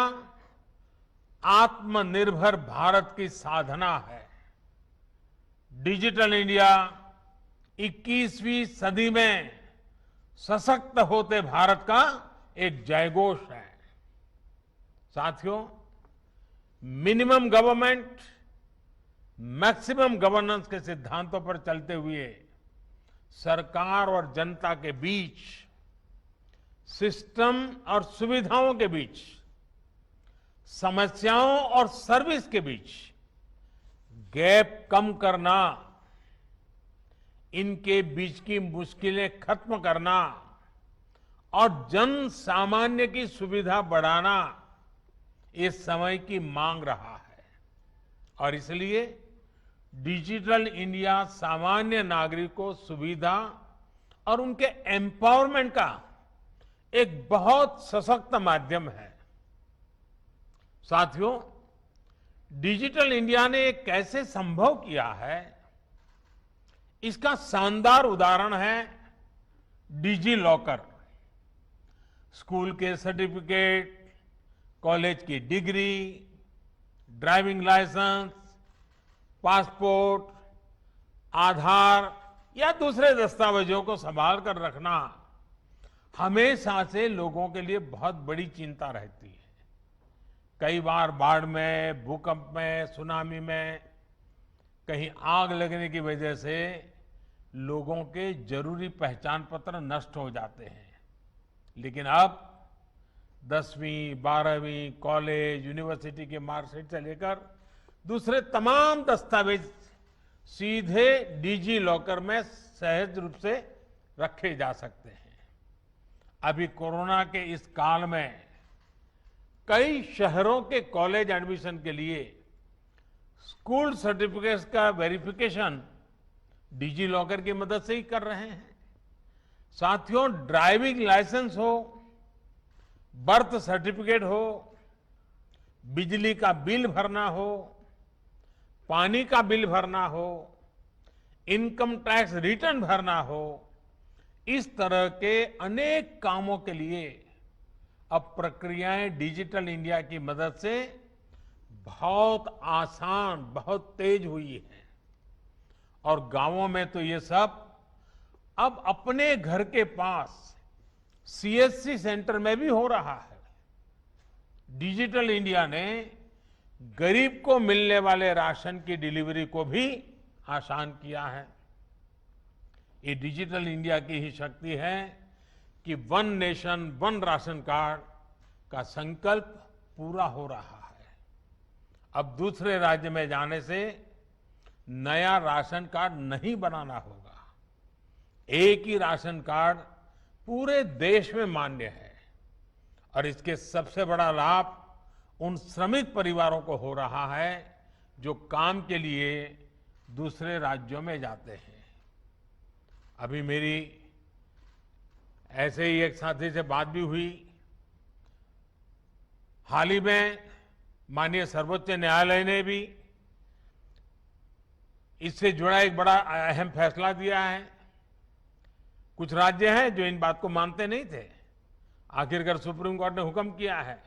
आत्मनिर्भर भारत की साधना है। डिजिटल इंडिया 21वीं सदी में सशक्त होते भारत का एक जयघोष है। साथियों, मिनिमम गवर्नमेंट मैक्सिमम गवर्नेंस के सिद्धांतों पर चलते हुए सरकार और जनता के बीच, सिस्टम और सुविधाओं के बीच, समस्याओं और सर्विस के बीच गैप कम करना, इनके बीच की मुश्किलें खत्म करना और जन सामान्य की सुविधा बढ़ाना इस समय की मांग रहा है। और इसलिए डिजिटल इंडिया सामान्य नागरिक को सुविधा और उनके एम्पावरमेंट का एक बहुत सशक्त माध्यम है। साथियों, डिजिटल इंडिया ने कैसे संभव किया है, इसका शानदार उदाहरण है डिजी लॉकर। स्कूल के सर्टिफिकेट, कॉलेज की डिग्री, ड्राइविंग लाइसेंस, पासपोर्ट, आधार या दूसरे दस्तावेजों को संभाल कर रखना हमेशा से लोगों के लिए बहुत बड़ी चिंता रहती है। कई बार बाढ़ में, भूकंप में, सुनामी में, कहीं आग लगने की वजह से लोगों के जरूरी पहचान पत्र नष्ट हो जाते हैं। लेकिन अब 10वीं, 12वीं, कॉलेज, यूनिवर्सिटी के मार्कशीट से लेकर दूसरे तमाम दस्तावेज सीधे डिजी लॉकर में सहज रूप से रखे जा सकते हैं। अभी कोरोना के इस काल में कई शहरों के कॉलेज एडमिशन के लिए स्कूल सर्टिफिकेट्स का वेरिफिकेशन डिजी लॉकर की मदद से ही कर रहे हैं। साथियों, ड्राइविंग लाइसेंस हो, बर्थ सर्टिफिकेट हो, बिजली का बिल भरना हो, पानी का बिल भरना हो, इनकम टैक्स रिटर्न भरना हो, इस तरह के अनेक कामों के लिए अब प्रक्रियाएं डिजिटल इंडिया की मदद से बहुत आसान, बहुत तेज हुई है। और गांवों में तो ये सब अब अपने घर के पास सीएससी सेंटर में भी हो रहा है। डिजिटल इंडिया ने गरीब को मिलने वाले राशन की डिलीवरी को भी आसान किया है। ये डिजिटल इंडिया की ही शक्ति है कि one nation one ration card का संकल्प पूरा हो रहा है। अब दूसरे राज्य में जाने से नया राशन कार्ड नहीं बनाना होगा। एक ही राशन कार्ड पूरे देश में मान्य है। और इसके सबसे बड़ा लाभ उन श्रमिक परिवारों को हो रहा है जो काम के लिए दूसरे राज्यों में जाते हैं। अभी मेरी ऐसे ही एक साथी से बात भी हुई। हाल ही में माननीय सर्वोच्च न्यायालय ने भी इससे जुड़ा एक बड़ा अहम फैसला दिया है। कुछ राज्य हैं जो इन बात को मानते नहीं थे। आखिरकार सुप्रीम कोर्ट ने हुक्म किया है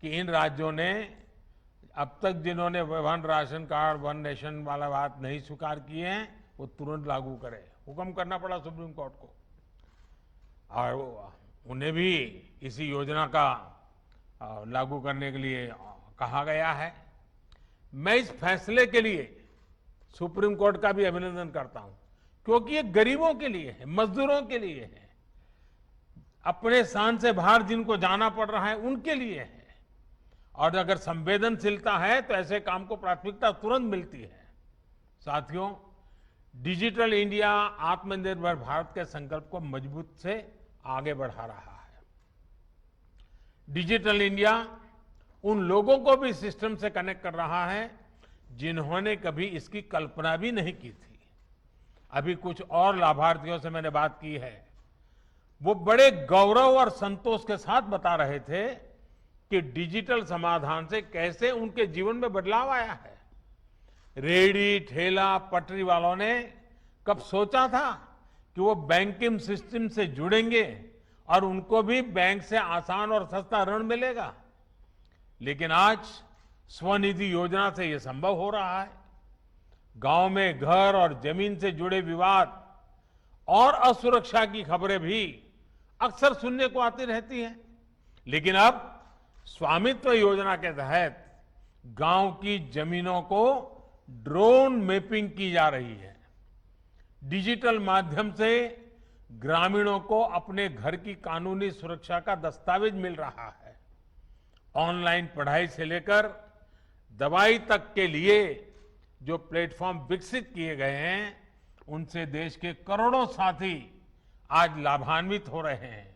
कि इन राज्यों ने अब तक जिन्होंने one ration card, one nation वाला बात नहीं स्वीकार किए हैं, वो तुरंत लागू करें। हुक्म करना पड़ा सुप्रीम कोर्ट को और उन्हें भी इसी योजना का लागू करने के लिए कहा गया है। मैं इस फैसले के लिए सुप्रीम कोर्ट का भी अभिनंदन करता हूं, क्योंकि ये गरीबों के लिए है, मजदूरों के लिए है, अपने स्थान से बाहर जिनको जाना पड़ रहा है उनके लिए है। और अगर संवेदनशीलता है तो ऐसे काम को प्राथमिकता तुरंत मिलती है। साथियों, डिजिटल इंडिया आत्मनिर्भर भारत के संकल्प को मजबूत से आगे बढ़ा रहा है। डिजिटल इंडिया उन लोगों को भी सिस्टम से कनेक्ट कर रहा है जिन्होंने कभी इसकी कल्पना भी नहीं की थी। अभी कुछ और लाभार्थियों से मैंने बात की है। वो बड़े गौरव और संतोष के साथ बता रहे थे कि डिजिटल समाधान से कैसे उनके जीवन में बदलाव आया है। रेहड़ी, ठेला, पटरी वालों ने कब सोचा था कि वो बैंकिंग सिस्टम से जुड़ेंगे और उनको भी बैंक से आसान और सस्ता ऋण मिलेगा। लेकिन आज स्वनिधि योजना से ये संभव हो रहा है। गांव में घर और जमीन से जुड़े विवाद और असुरक्षा की खबरें भी अक्सर सुनने को आती रहती हैं। लेकिन अब स्वामित्व योजना के तहत गांव की जमीनों को ड्रोन मैपिंग की जा रही है। डिजिटल माध्यम से ग्रामीणों को अपने घर की कानूनी सुरक्षा का दस्तावेज मिल रहा है। ऑनलाइन पढ़ाई से लेकर दवाई तक के लिए जो प्लेटफॉर्म विकसित किए गए हैं, उनसे देश के करोड़ों साथी आज लाभान्वित हो रहे हैं।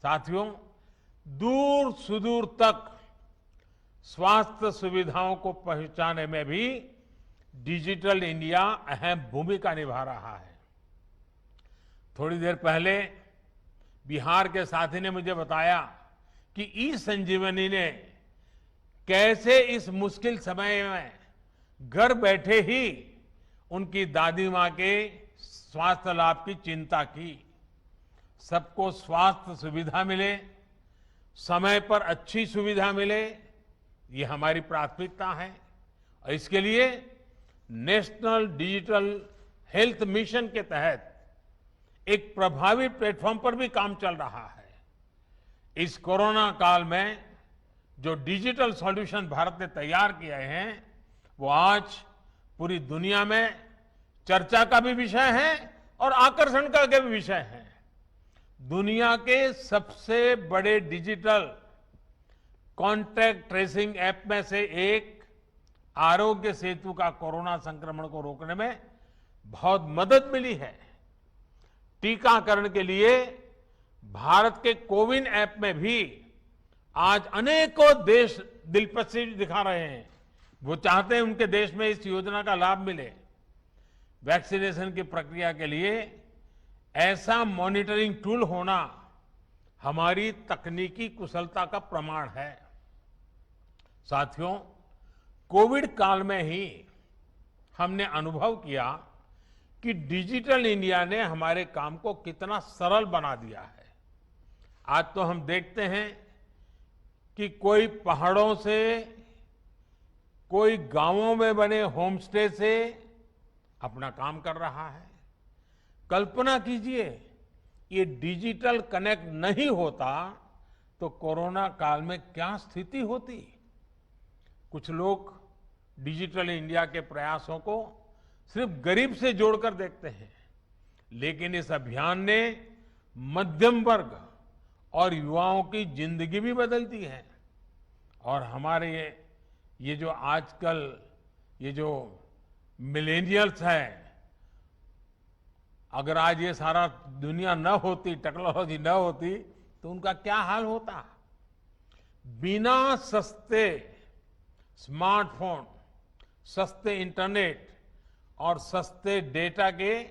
साथियों, दूर सुदूर तक स्वास्थ्य सुविधाओं को पहुंचाने में भी डिजिटल इंडिया अहम भूमिका निभा रहा है। थोड़ी देर पहले बिहार के साथी ने मुझे बताया कि ई संजीवनी ने कैसे इस मुश्किल समय में घर बैठे ही उनकी दादी मां के स्वास्थ्य लाभ की चिंता की। सबको स्वास्थ्य सुविधा मिले, समय पर अच्छी सुविधा मिले, ये हमारी प्राथमिकता है। और इसके लिए नेशनल डिजिटल हेल्थ मिशन के तहत एक प्रभावी प्लेटफॉर्म पर भी काम चल रहा है। इस कोरोना काल में जो डिजिटल सॉल्यूशन भारत ने तैयार किए हैं, वो आज पूरी दुनिया में चर्चा का भी विषय है और आकर्षण का भी विषय है। दुनिया के सबसे बड़े डिजिटल कॉन्टैक्ट ट्रेसिंग ऐप में से एक आरोग्य सेतु का कोरोना संक्रमण को रोकने में बहुत मदद मिली है। टीकाकरण के लिए भारत के कोविन ऐप में भी आज अनेकों देश दिलचस्पी दिखा रहे हैं। वो चाहते हैं उनके देश में इस योजना का लाभ मिले। वैक्सीनेशन की प्रक्रिया के लिए ऐसा मॉनिटरिंग टूल होना हमारी तकनीकी कुशलता का प्रमाण है। साथियों, कोविड काल में ही हमने अनुभव किया कि डिजिटल इंडिया ने हमारे काम को कितना सरल बना दिया है। आज तो हम देखते हैं कि कोई पहाड़ों से, कोई गांवों में बने होम स्टे से अपना काम कर रहा है। कल्पना कीजिए, ये डिजिटल कनेक्ट नहीं होता तो कोरोना काल में क्या स्थिति होती। कुछ लोग डिजिटल इंडिया के प्रयासों को सिर्फ गरीब से जोड़कर देखते हैं, लेकिन इस अभियान ने मध्यम वर्ग और युवाओं की जिंदगी भी बदल दी है। और हमारे ये जो आजकल ये जो मिलेनियल्स हैं, अगर आज ये सारा दुनिया न होती, टेक्नोलॉजी न होती, तो उनका क्या हाल होता। बिना सस्ते स्मार्टफोन, सस्ते इंटरनेट और सस्ते डेटा के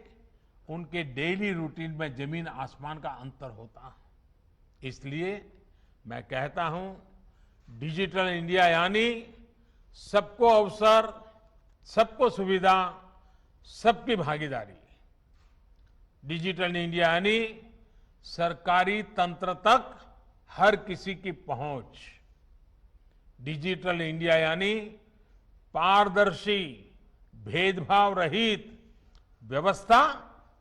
उनके डेली रूटीन में जमीन आसमान का अंतर होता। इसलिए मैं कहता हूं, डिजिटल इंडिया यानी सबको अवसर, सबको सुविधा, सबकी भागीदारी। डिजिटल इंडिया यानी सरकारी तंत्र तक हर किसी की पहुंच। डिजिटल इंडिया यानी पारदर्शी, भेदभाव रहित व्यवस्था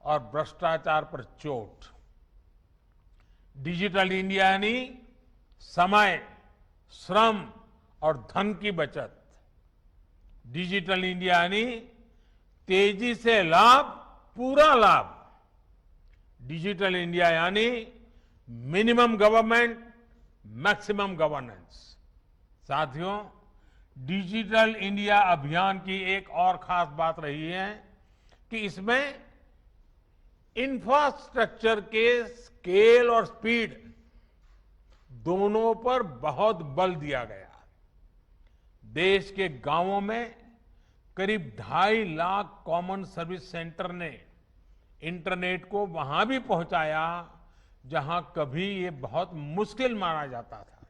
और भ्रष्टाचार पर चोट। डिजिटल इंडिया यानी समय, श्रम और धन की बचत। डिजिटल इंडिया यानी तेजी से लाभ, पूरा लाभ। डिजिटल इंडिया यानी मिनिमम गवर्नमेंट, मैक्सिमम गवर्नेंस। साथियों, डिजिटल इंडिया अभियान की एक और खास बात रही है कि इसमें इंफ्रास्ट्रक्चर के स्केल और स्पीड दोनों पर बहुत बल दिया गया। देश के गांवों में करीब 2.5 लाख कॉमन सर्विस सेंटर ने इंटरनेट को वहां भी पहुंचाया जहां कभी ये बहुत मुश्किल माना जाता था।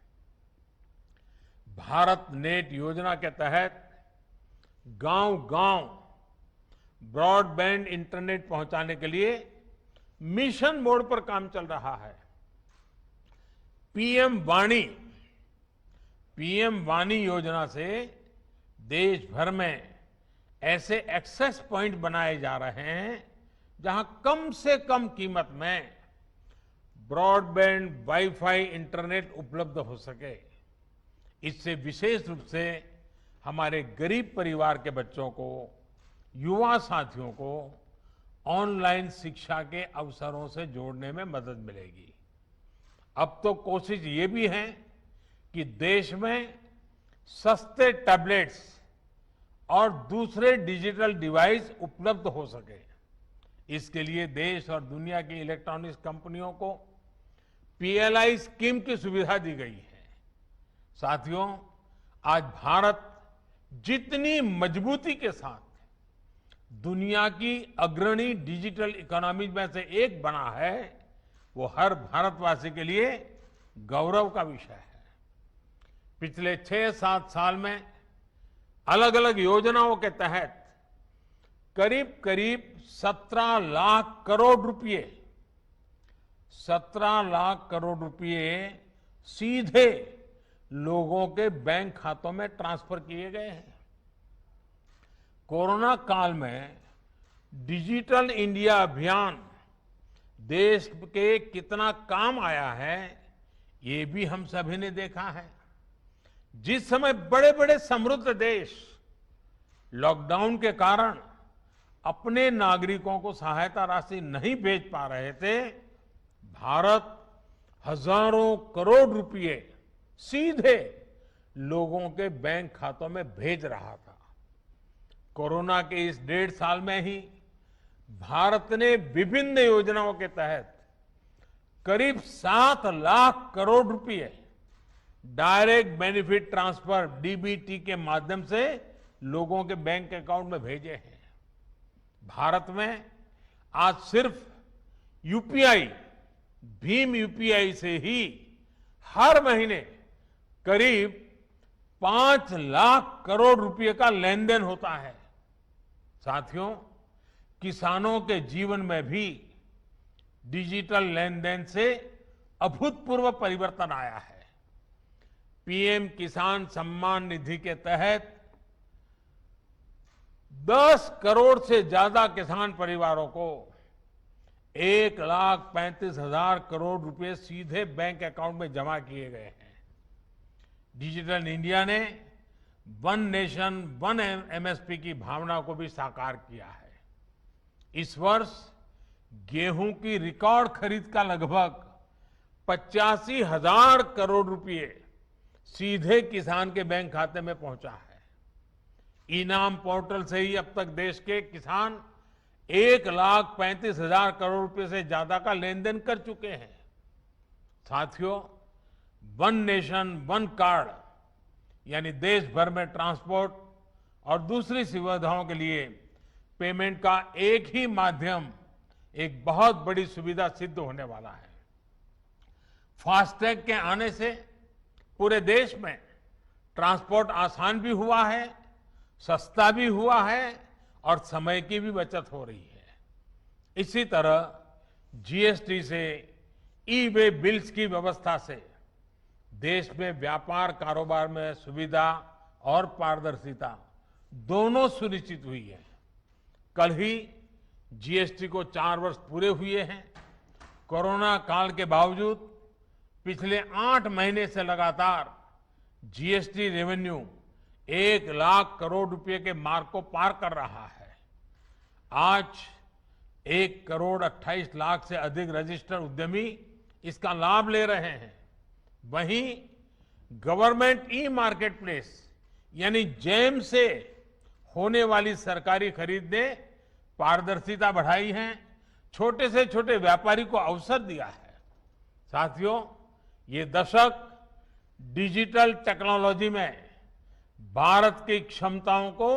भारत नेट योजना के तहत गांव-गांव ब्रॉडबैंड इंटरनेट पहुंचाने के लिए मिशन मोड पर काम चल रहा है। पीएम वाणी योजना से देश भर में ऐसे एक्सेस पॉइंट बनाए जा रहे हैं जहां कम से कम कीमत में ब्रॉडबैंड वाईफाई इंटरनेट उपलब्ध हो सके। इससे विशेष रूप से हमारे गरीब परिवार के बच्चों को, युवा साथियों को ऑनलाइन शिक्षा के अवसरों से जोड़ने में मदद मिलेगी। अब तो कोशिश ये भी है कि देश में सस्ते टैबलेट्स और दूसरे डिजिटल डिवाइस उपलब्ध हो सके। इसके लिए देश और दुनिया की इलेक्ट्रॉनिक्स कंपनियों को पीएलआई स्कीम की सुविधा दी गई है। साथियों, आज भारत जितनी मजबूती के साथ दुनिया की अग्रणी डिजिटल इकोनॉमी में से एक बना है, वो हर भारतवासी के लिए गौरव का विषय है। पिछले 6-7 साल में अलग अलग योजनाओं के तहत करीब करीब 17 लाख करोड़ रुपए 17 लाख करोड़ रुपए सीधे लोगों के बैंक खातों में ट्रांसफर किए गए हैं। कोरोना काल में डिजिटल इंडिया अभियान देश के कितना काम आया है, ये भी हम सभी ने देखा है। जिस समय बड़े बड़े समृद्ध देश लॉकडाउन के कारण अपने नागरिकों को सहायता राशि नहीं भेज पा रहे थे, भारत हजारों करोड़ रुपए सीधे लोगों के बैंक खातों में भेज रहा था। कोरोना के इस 1.5 साल में ही भारत ने विभिन्न योजनाओं के तहत करीब 7 लाख करोड़ रुपए डायरेक्ट बेनिफिट ट्रांसफर डीबीटी के माध्यम से लोगों के बैंक अकाउंट में भेजे हैं। भारत में आज सिर्फ यूपीआई, भीम यूपीआई से ही हर महीने करीब 5 लाख करोड़ रुपए का लेन देन होता है। साथियों, किसानों के जीवन में भी डिजिटल लेन देन से अभूतपूर्व परिवर्तन आया है। पीएम किसान सम्मान निधि के तहत 10 करोड़ से ज्यादा किसान परिवारों को 1,35,000 करोड़ रुपए सीधे बैंक अकाउंट में जमा किए गए हैं। डिजिटल इंडिया ने वन नेशन वन एमएसपी की भावना को भी साकार किया है। इस वर्ष गेहूं की रिकॉर्ड खरीद का लगभग 85,000 करोड़ रुपए सीधे किसान के बैंक खाते में पहुंचा है। इनाम पोर्टल से ही अब तक देश के किसान 1,35,000 करोड़ रुपए से ज्यादा का लेन देन कर चुके हैं। साथियों, वन नेशन वन कार्ड यानी देश भर में ट्रांसपोर्ट और दूसरी सुविधाओं के लिए पेमेंट का एक ही माध्यम एक बहुत बड़ी सुविधा सिद्ध होने वाला है। फास्टैग के आने से पूरे देश में ट्रांसपोर्ट आसान भी हुआ है, सस्ता भी हुआ है और समय की भी बचत हो रही है। इसी तरह जीएसटी से ई वे बिल्स की व्यवस्था से देश में व्यापार कारोबार में सुविधा और पारदर्शिता दोनों सुनिश्चित हुई है। कल ही जीएसटी को 4 वर्ष पूरे हुए हैं। कोरोना काल के बावजूद पिछले 8 महीने से लगातार जीएसटी रेवेन्यू 1 लाख करोड़ रुपए के मार्क को पार कर रहा है। आज 1,28,00,000 से अधिक रजिस्टर्ड उद्यमी इसका लाभ ले रहे हैं। वहीं गवर्नमेंट ई मार्केट प्लेस यानी जेम से होने वाली सरकारी खरीद ने पारदर्शिता बढ़ाई है, छोटे से छोटे व्यापारी को अवसर दिया है। साथियों, ये दशक डिजिटल टेक्नोलॉजी में भारत की क्षमताओं को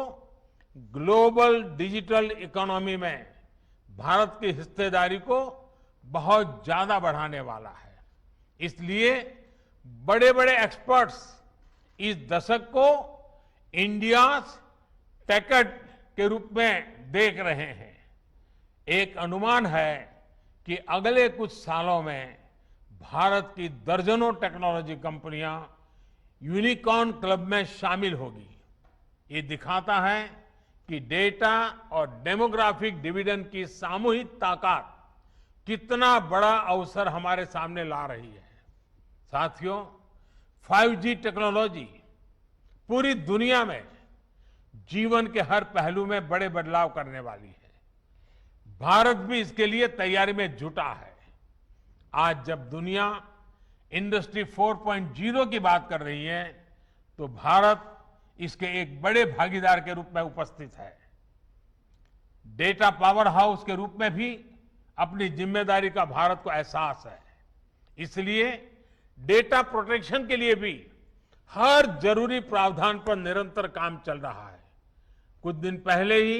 ग्लोबल डिजिटल इकोनॉमी में भारत की हिस्सेदारी को बहुत ज्यादा बढ़ाने वाला है। इसलिए बड़े बड़े एक्सपर्ट्स इस दशक को इंडिया टेकट के रूप में देख रहे हैं। एक अनुमान है कि अगले कुछ सालों में भारत की दर्जनों टेक्नोलॉजी कंपनियां यूनिकॉर्न क्लब में शामिल होगी। ये दिखाता है कि डेटा और डेमोग्राफिक डिविडेंड की सामूहिक ताकत कितना बड़ा अवसर हमारे सामने ला रही है। साथियों, 5G टेक्नोलॉजी पूरी दुनिया में जीवन के हर पहलू में बड़े बदलाव करने वाली है। भारत भी इसके लिए तैयारी में जुटा है। आज जब दुनिया इंडस्ट्री 4.0 की बात कर रही है, तो भारत इसके एक बड़े भागीदार के रूप में उपस्थित है। डेटा पावर हाउस के रूप में भी अपनी जिम्मेदारी का भारत को एहसास है। इसलिए डेटा प्रोटेक्शन के लिए भी हर जरूरी प्रावधान पर निरंतर काम चल रहा है। कुछ दिन पहले ही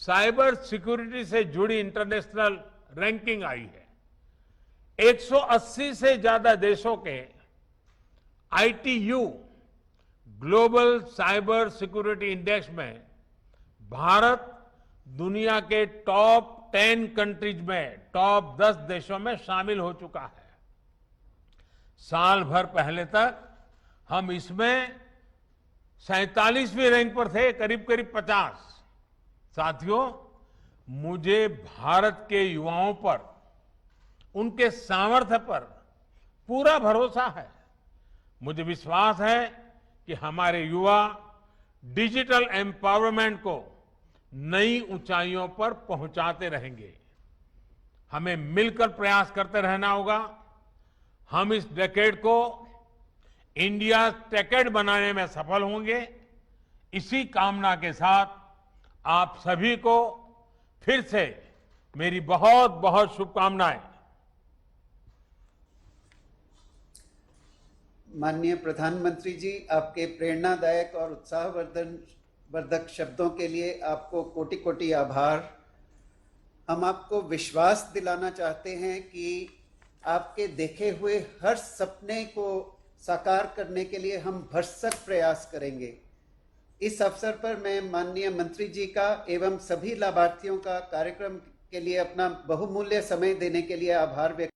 साइबर सिक्योरिटी से जुड़ी इंटरनेशनल रैंकिंग आई है। 180 से ज्यादा देशों के ITU global cyber security index में भारत दुनिया के टॉप 10 कंट्रीज में टॉप 10 देशों में शामिल हो चुका है। साल भर पहले तक हम इसमें 47वीं रैंक पर थे, करीब करीब 50। साथियों, मुझे भारत के युवाओं पर, उनके सामर्थ्य पर पूरा भरोसा है। मुझे विश्वास है कि हमारे युवा डिजिटल एम्पावरमेंट को नई ऊंचाइयों पर पहुंचाते रहेंगे। हमें मिलकर प्रयास करते रहना होगा। हम इस डेकेड को इंडिया टेकेड बनाने में सफल होंगे। इसी कामना के साथ आप सभी को फिर से मेरी बहुत बहुत शुभकामनाएं। माननीय प्रधानमंत्री जी, आपके प्रेरणादायक और उत्साहवर्धक शब्दों के लिए आपको कोटि कोटि आभार। हम आपको विश्वास दिलाना चाहते हैं कि आपके देखे हुए हर सपने को साकार करने के लिए हम भरसक प्रयास करेंगे। इस अवसर पर मैं माननीय मंत्री जी का एवं सभी लाभार्थियों का कार्यक्रम के लिए अपना बहुमूल्य समय देने के लिए आभार व्यक्त